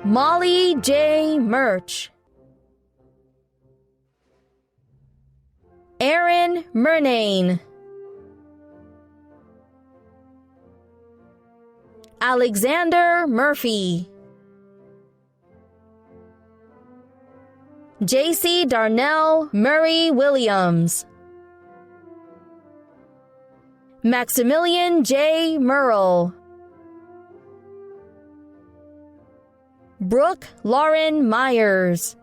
Molly J. Murch, Aaron Murnane, Alexander Murphy, JC Darnell Murray Williams, Maximilian J. Merle, Brooke Lauren Myers,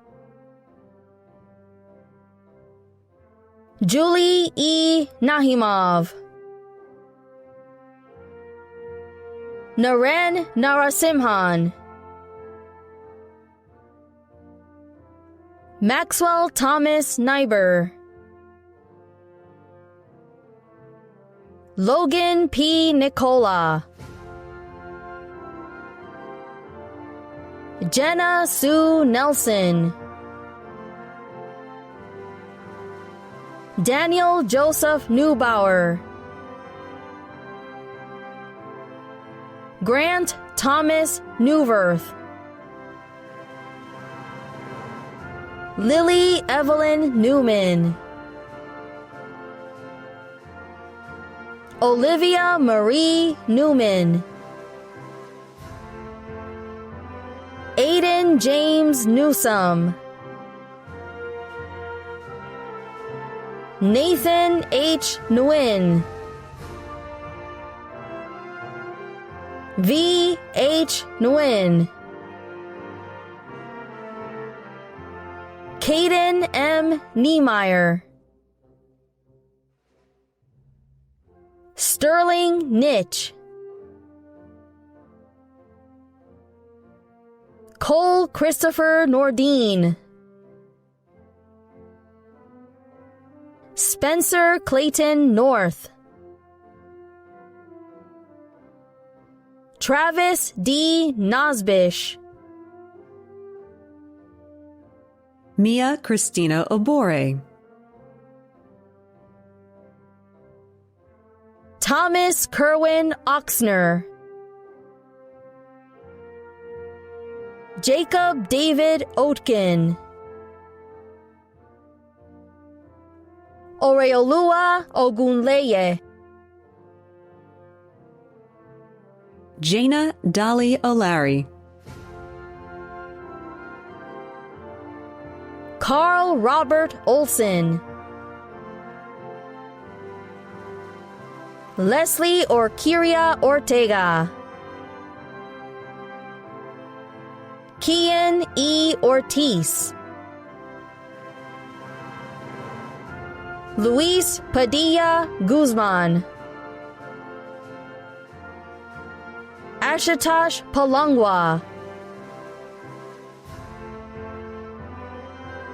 Julie E. Nahimov, Naren Narasimhan, Maxwell Thomas Nyber, Logan P. Nicola, Jenna Sue Nelson, Daniel Joseph Neubauer, Grant Thomas Newverth, Lily Evelyn Newman, Olivia Marie Newman, Aiden James Newsome, Nathan H. Nguyen, V. H. Nguyen, Caden M. Niemeyer, Sterling Nitch, Cole Christopher Nordine, Spencer Clayton North, Travis D. Nosbish, Mia Christina Obore, Thomas Kerwin Oxner, Jacob David Oatkin, Oreolua Ogunleye, Jaina Dolly O'Larry, Carl Robert Olson, Leslie Orkiria Ortega, Kian E. Ortiz, Luis Padilla Guzman, Ashutosh Palangwa,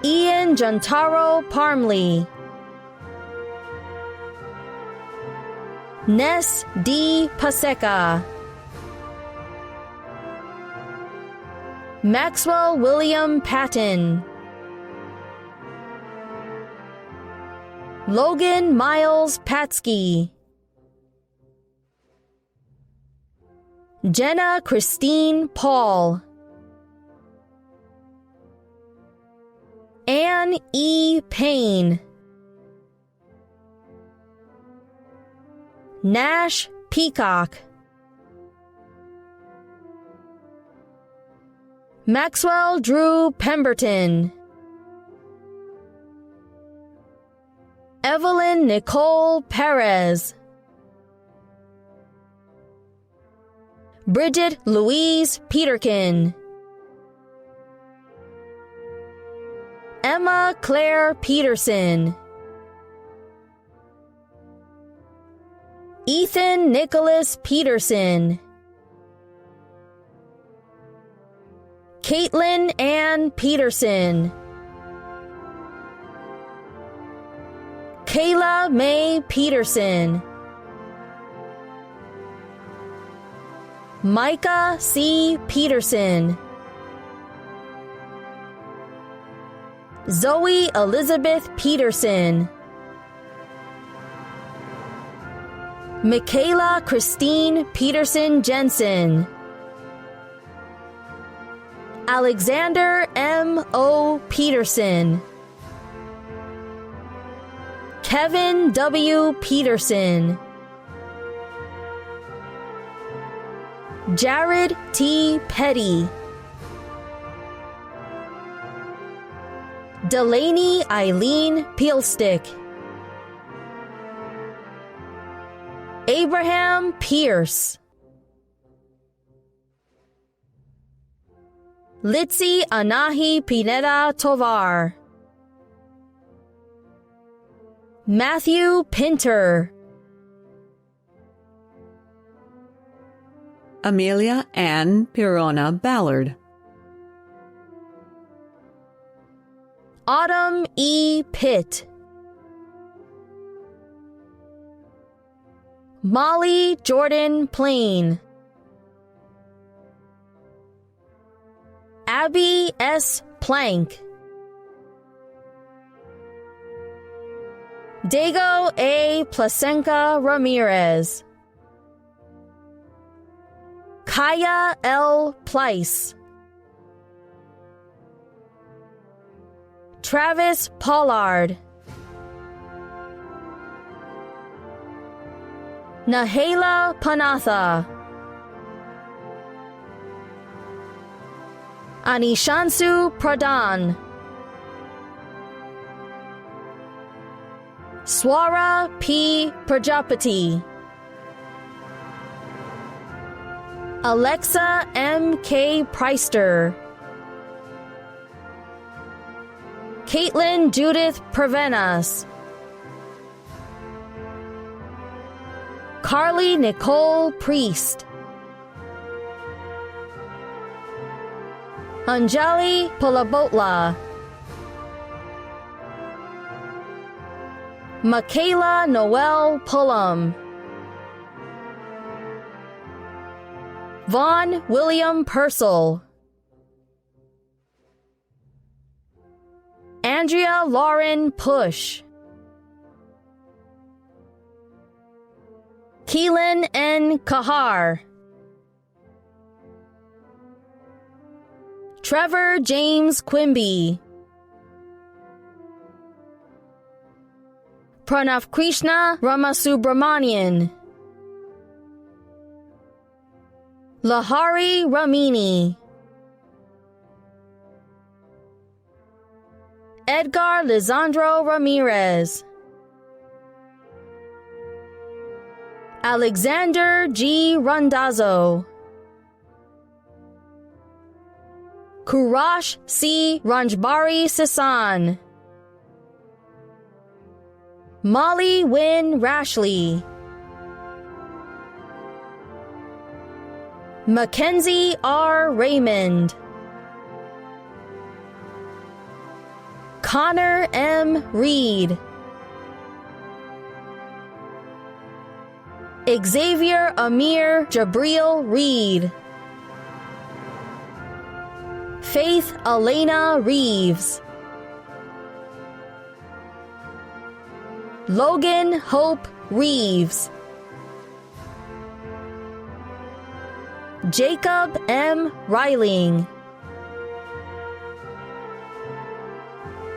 Ian Jantaro Parmley, Ness D. Paseka, Maxwell William Patton, Logan Miles Patsky, Jenna Christine Paul, Anne E. Payne, Nash Peacock, Maxwell Drew Pemberton, Evelyn Nicole Perez, Bridget Louise Peterkin, Emma Claire Peterson, Ethan Nicholas Peterson, Caitlin Ann Peterson, Kayla Mae Peterson, Micah C. Peterson, Zoe Elizabeth Peterson, Michaela Christine Peterson Jensen, Alexander M. O. Peterson, Kevin W. Peterson, Jared T. Petty, Delaney Eileen Peelstick, Abraham Pierce, Litzy Anahi Pineda Tovar, Matthew Pinter, Amelia Ann Pirona Ballard, Autumn E. Pitt, Molly Jordan Plain, Abby S. Plank, Dago A. Placenca Ramirez, Kaya L. Pleiss, Travis Pollard, Nahala Panatha, Anishansu Pradhan, Swara P. Prajapati, Alexa M. K. Preister, Caitlin Judith Pravenas, Carly Nicole Priest, Anjali Polabotla, Michaela Noel Pullum, Vaughn William Purcell, Andrea Lauren Push, Keelan N. Kahar, Trevor James Quimby, Pranav Krishna Ramasubramanian, Lahari Ramini, Edgar Lisandro Ramirez, Alexander G. Randazzo, Kurash C. Ranjbari Sasan, Molly Wynn Rashley, Mackenzie R. Raymond, Connor M. Reed, Xavier Amir Jabril Reed, Faith Elena Reeves, Logan Hope Reeves, Jacob M. Reiling,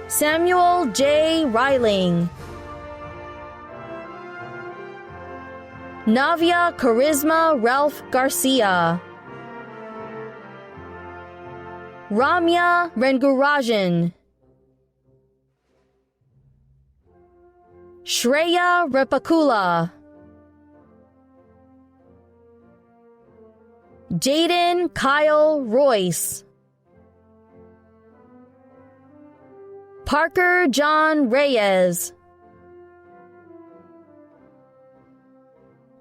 Samuel J. Reiling, Navia Charisma Ralph Garcia, Ramya Rengurajan, Shreya Repakula, Jaden Kyle Royce, Parker John Reyes,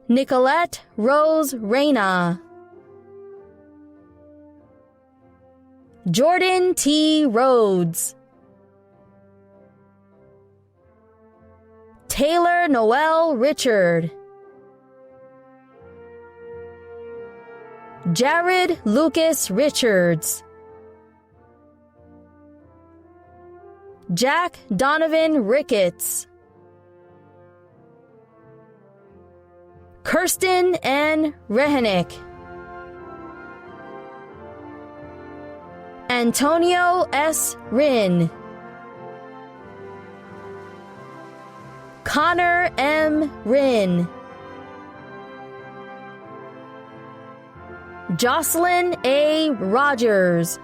Nicolette Rose Reyna, Jordan T. Rhodes, Taylor Noel Richard, Jared Lucas Richards, Jack Donovan Ricketts, Kirsten N. Rehenick, Antonio S. Rin, Connor M. Rin, Jocelyn A. Rogers,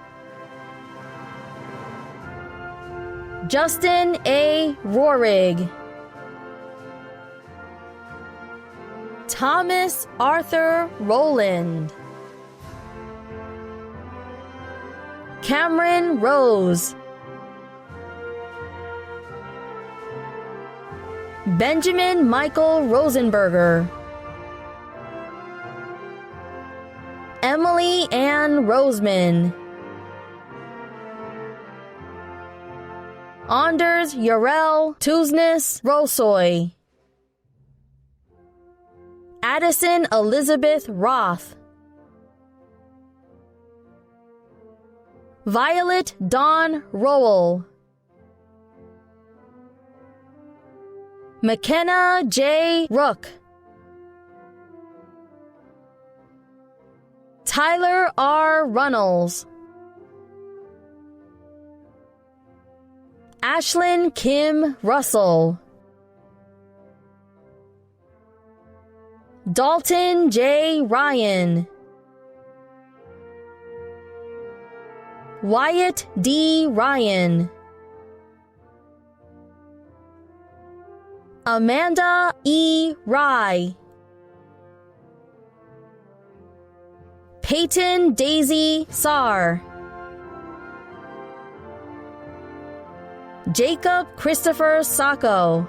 Justin A. Rohrig, Thomas Arthur Rowland, Cameron Rose, Benjamin Michael Rosenberger, Emily Ann Roseman, Anders Yarel Tuznis Rosoy, Addison Elizabeth Roth, Violet Dawn Rowell, McKenna J. Rook, Tyler R. Runnels, Ashlyn Kim Russell, Dalton J. Ryan, Wyatt D. Ryan, Amanda E. Rye. Peyton Daisy Sarr. Jacob Christopher Sacco.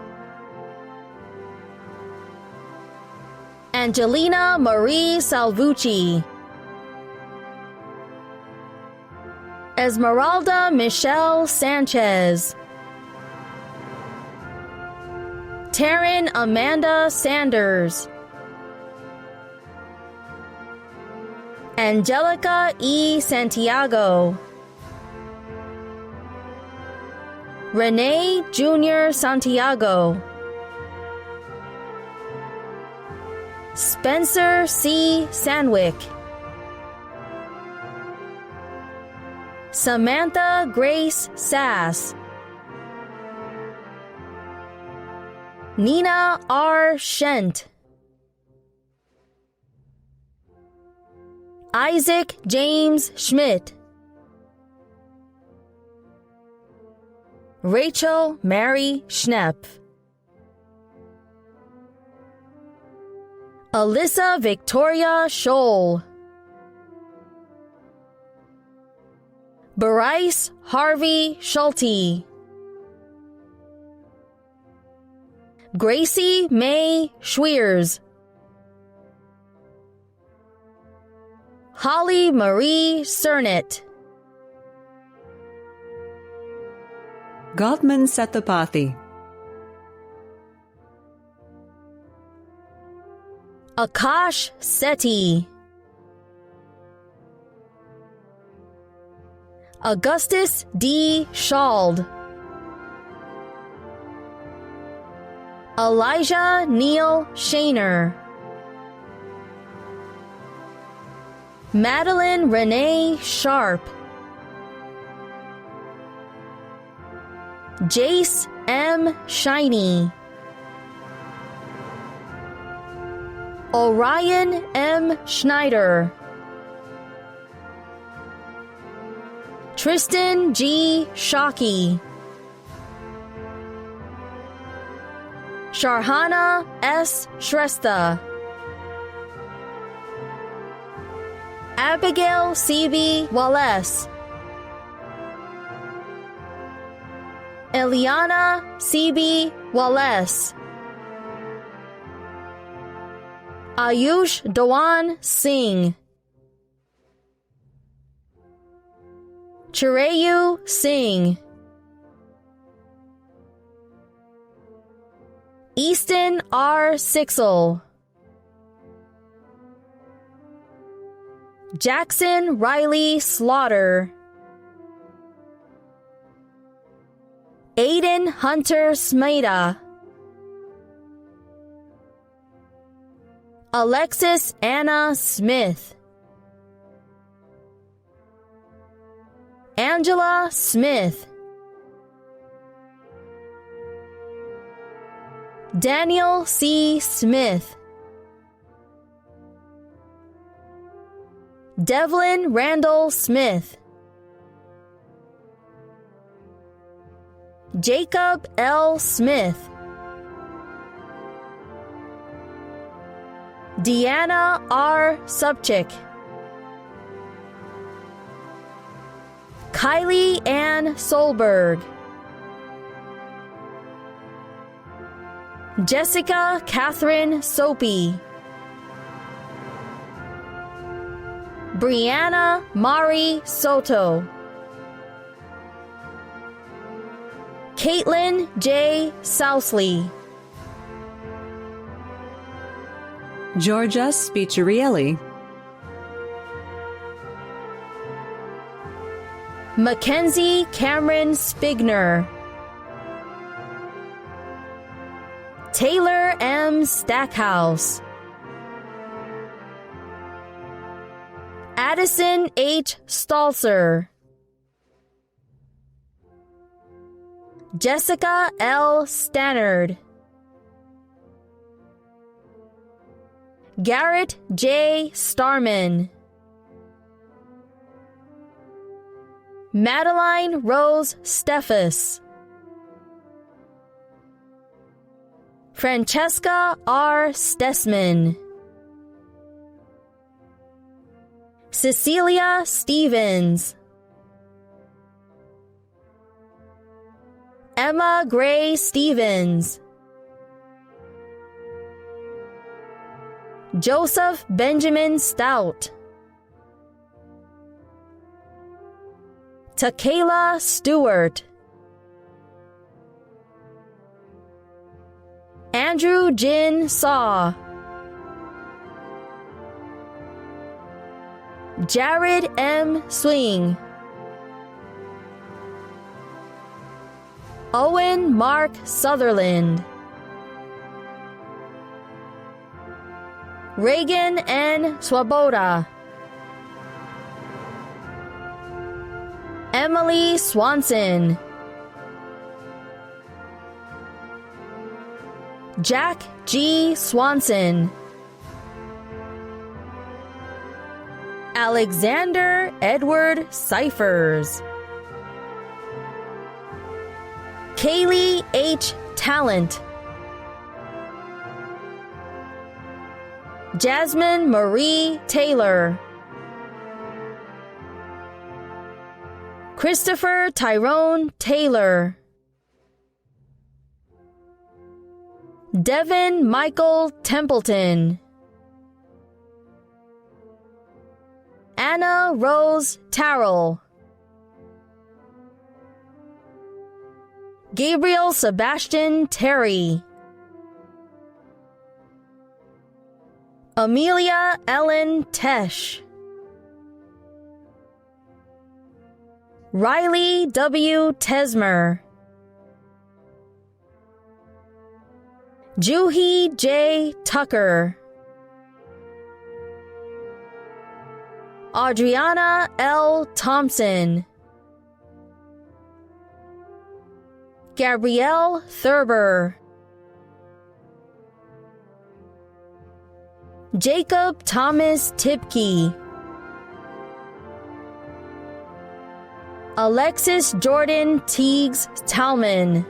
Angelina Marie Salvucci. Esmeralda Michelle Sanchez. Taryn Amanda Sanders. Angelica E. Santiago. Renee Jr. Santiago. Spencer C. Sandwick. Samantha Grace Sass. Nina R. Shent. Isaac James Schmidt. Rachel Mary Schnepp. Alyssa Victoria Scholl. Bryce Harvey Schulte. Gracie May Schweers. Holly Marie Cernit. Godman Satapathy. Akash Sethi. Augustus D. Schald. Elijah Neal Shaner. Madeline Renee Sharp. Jace M. Shiney. Orion M. Schneider. Tristan G. Shockey. Sharhana S. Shrestha. Abigail C.B. Wallace. Eliana C.B. Wallace. Ayush Dhawan Singh. Chireyu Singh. Easton R. Sixel. Jackson Riley Slaughter. Aiden Hunter Smeda. Alexis Anna Smith. Angela Smith. Daniel C. Smith. Devlin Randall Smith. Jacob L. Smith. Deanna R. Subchick. Kylie Ann Solberg. Jessica Catherine Soapy. Brianna Mari Soto. Caitlin J. Sousley. Georgia Spicciarielli. Mackenzie Cameron Spigner. Taylor M. Stackhouse. Addison H. Stalser. Jessica L. Stannard. Garrett J. Starman. Madeline Rose Steffes. Francesca R. Stessman, Cecilia Stevens, Emma Gray Stevens, Joseph Benjamin Stout, Takayla Stewart, Andrew Jin Saw, Jared M. Swing, Owen Mark Sutherland, Reagan N. Swoboda, Emily Swanson, Jack G. Swanson, Alexander Edward Cyphers, Kaylee H. Talent, Jasmine Marie Taylor, Christopher Tyrone Taylor, Devin Michael Templeton, Anna Rose Tarrell, Gabriel Sebastian Terry, Amelia Ellen Tesh, Riley W. Tesmer, Juhi J. Tucker, Adriana L. Thompson, Gabrielle Thurber, Jacob Thomas Tipke, Alexis Jordan Teagues Talman,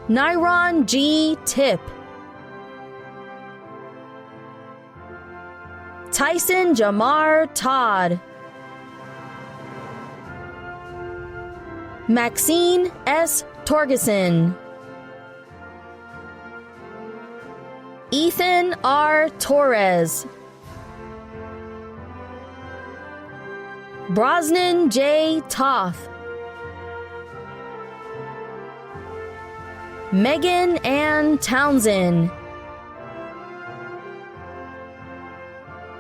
Nyron G. Tip, Tyson Jamar Todd, Maxine S. Torgeson, Ethan R. Torres, Brosnan J. Toth, Megan Ann Townsend,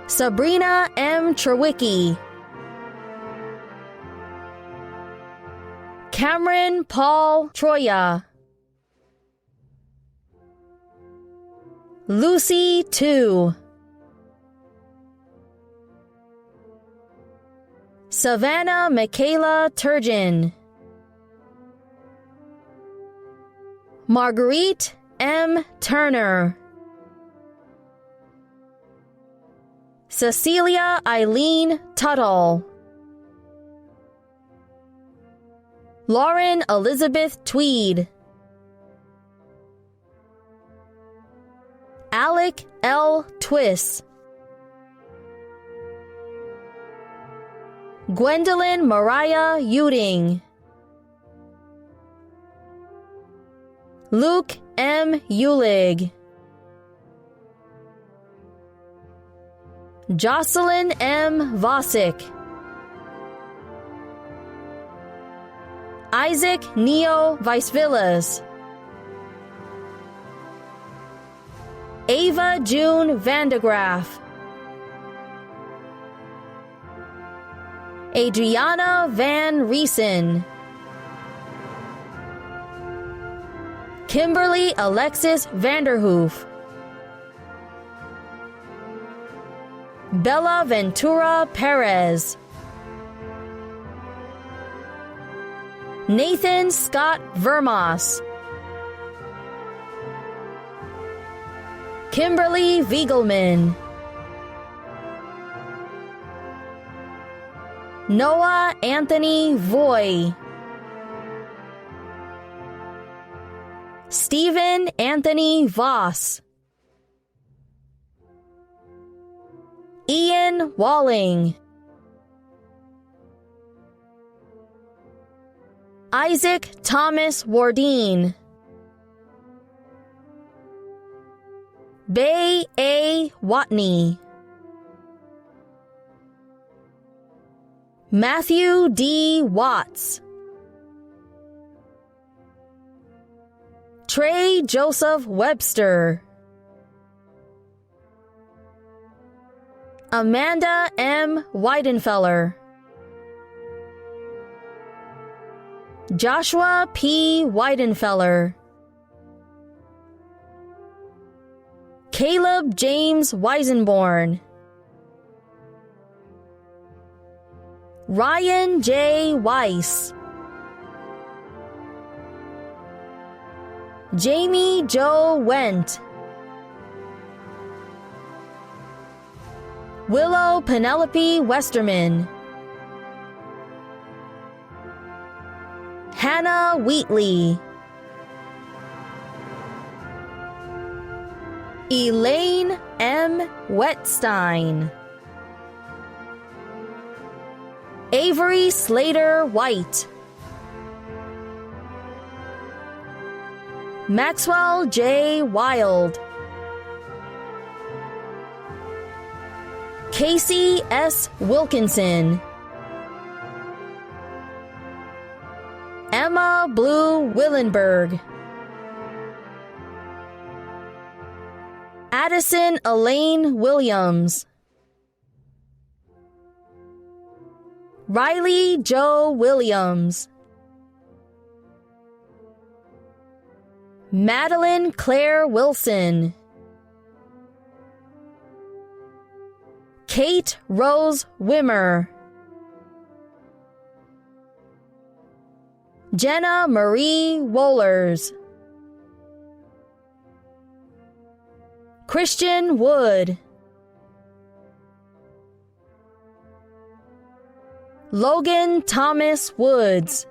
Sabrina M. Trewicki, Cameron Paul Troya, Lucy 2, Savannah Michaela Turgeon, Marguerite M. Turner, Cecilia Eileen Tuttle, Lauren Elizabeth Tweed, Alec L. Twiss, Gwendolyn Mariah Uding, Luke M. Eulig, Jocelyn M. Vosick, Isaac Neo Weisvillas, Ava June Vandegraff, Adriana Van Riesen, Kimberly Alexis Vanderhoof, Bella Ventura Perez, Nathan Scott Vermas, Kimberly Viegelman, Noah Anthony Voy, Stephen Anthony Voss. Ian Walling. Isaac Thomas Wardeen. Bay A. Watney. Matthew D. Watts. Trey Joseph Webster. Amanda M. Weidenfeller. Joshua P. Weidenfeller. Caleb James Weisenborn. Ryan J. Weiss. Jamie Joe Wendt. Willow Penelope Westerman. Hannah Wheatley. Elaine M. Wetstein. Avery Slater White. Maxwell J. Wild. Casey S. Wilkinson. Emma Blue Willenberg. Addison Elaine Williams. Riley Joe Williams. Madeline Claire Wilson. Kate Rose Wimmer. Jenna Marie Wohlers. Christian Wood. Logan Thomas Woods.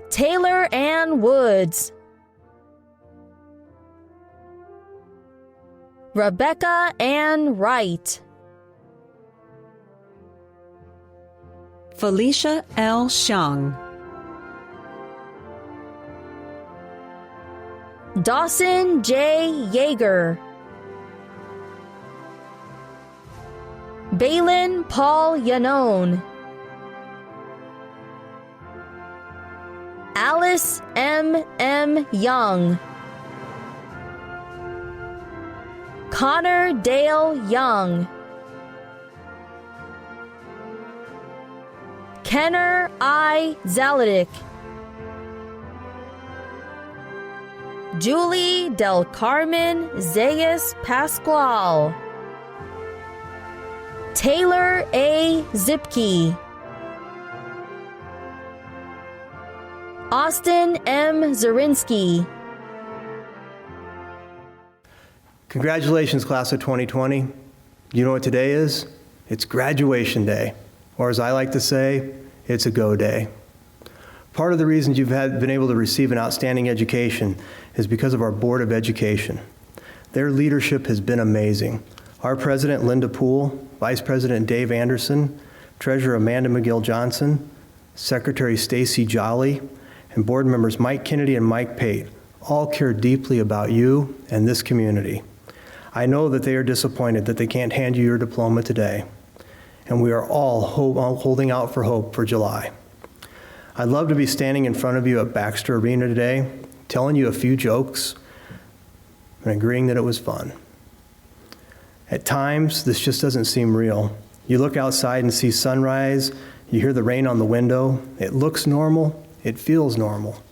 Taylor Ann Woods. Rebecca Ann Wright. Felicia L. Shung. Dawson J. Yeager. Balin Paul Yanone. Alice M. M. Young. Connor Dale Young. Kenner I. Zaladic. Julie Del Carmen Zayas Pascual. Taylor A. Zipke. Austin M. Zarinsky. Congratulations, class of 2020. You know what today is? It's graduation day, or as I like to say, it's a go day. Part of the reason you've been able to receive an outstanding education is because of our Board of Education. Their leadership has been amazing. Our President, Linda Poole, Vice President Dave Anderson, Treasurer Amanda McGill Johnson, Secretary Stacy Jolly, and board members Mike Kennedy and Mike Pate all care deeply about you and this community. I know that they are disappointed that they can't hand you your diploma today, and we are all holding out for hope for July. I'd love to be standing in front of you at Baxter Arena today, telling you a few jokes and agreeing that it was fun. At times, this just doesn't seem real. You look outside and see sunrise, you hear the rain on the window. It looks normal, it feels normal,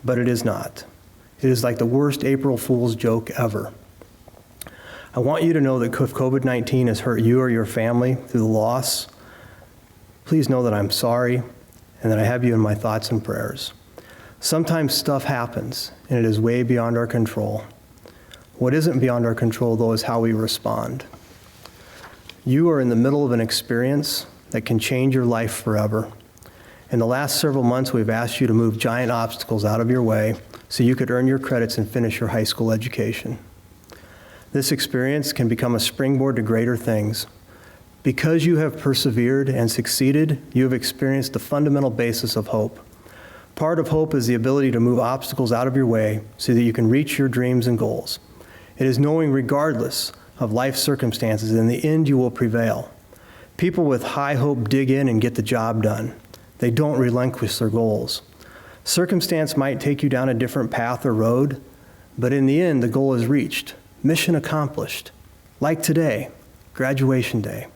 but it is not. It is like the worst April Fool's joke ever. I want you to know that if COVID-19 has hurt you or your family through the loss, please know that I'm sorry and that I have you in my thoughts and prayers. Sometimes stuff happens and it is way beyond our control. What isn't beyond our control, though, is how we respond. You are in the middle of an experience that can change your life forever. In the last several months, we've asked you to move giant obstacles out of your way so you could earn your credits and finish your high school education. This experience can become a springboard to greater things. Because you have persevered and succeeded, you have experienced the fundamental basis of hope. Part of hope is the ability to move obstacles out of your way so that you can reach your dreams and goals. It is knowing regardless of life circumstances, in the end you will prevail. People with high hope dig in and get the job done. They don't relinquish their goals. Circumstance might take you down a different path or road, but in the end the goal is reached, mission accomplished. Like today, graduation day.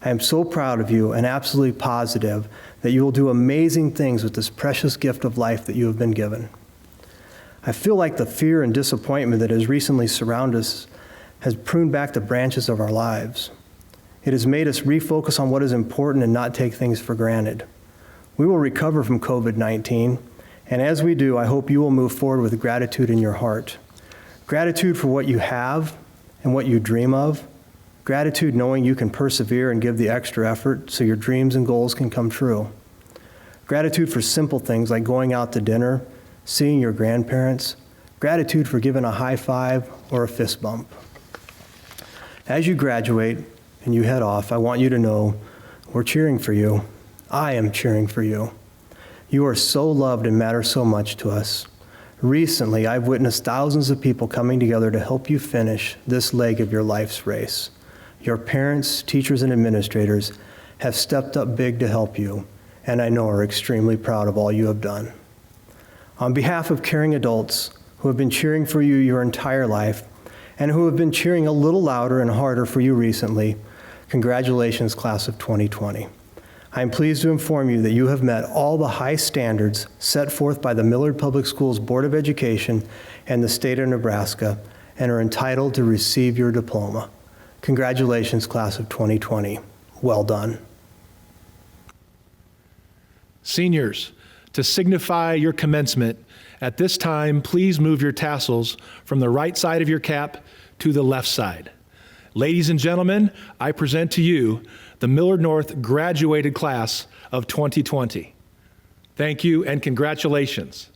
I am so proud of you and absolutely positive that you will do amazing things with this precious gift of life that you have been given. I feel like the fear and disappointment that has recently surrounded us has pruned back the branches of our lives. It has made us refocus on what is important and not take things for granted. We will recover from COVID-19, and as we do, I hope you will move forward with gratitude in your heart. Gratitude for what you have and what you dream of. Gratitude knowing you can persevere and give the extra effort so your dreams and goals can come true. Gratitude for simple things like going out to dinner, seeing your grandparents. Gratitude for giving a high five or a fist bump. As you graduate and you head off, I want you to know we're cheering for you. I am cheering for you. You are so loved and matter so much to us. Recently, I've witnessed thousands of people coming together to help you finish this leg of your life's race. Your parents, teachers, and administrators have stepped up big to help you, and I know are extremely proud of all you have done. On behalf of caring adults who have been cheering for you your entire life and who have been cheering a little louder and harder for you recently, congratulations, class of 2020. I am pleased to inform you that you have met all the high standards set forth by the Millard Public Schools Board of Education and the state of Nebraska and are entitled to receive your diploma. Congratulations, class of 2020. Well done. Seniors, to signify your commencement, at this time, please move your tassels from the right side of your cap to the left side. Ladies and gentlemen, I present to you the Millard North graduated class of 2020. Thank you and congratulations.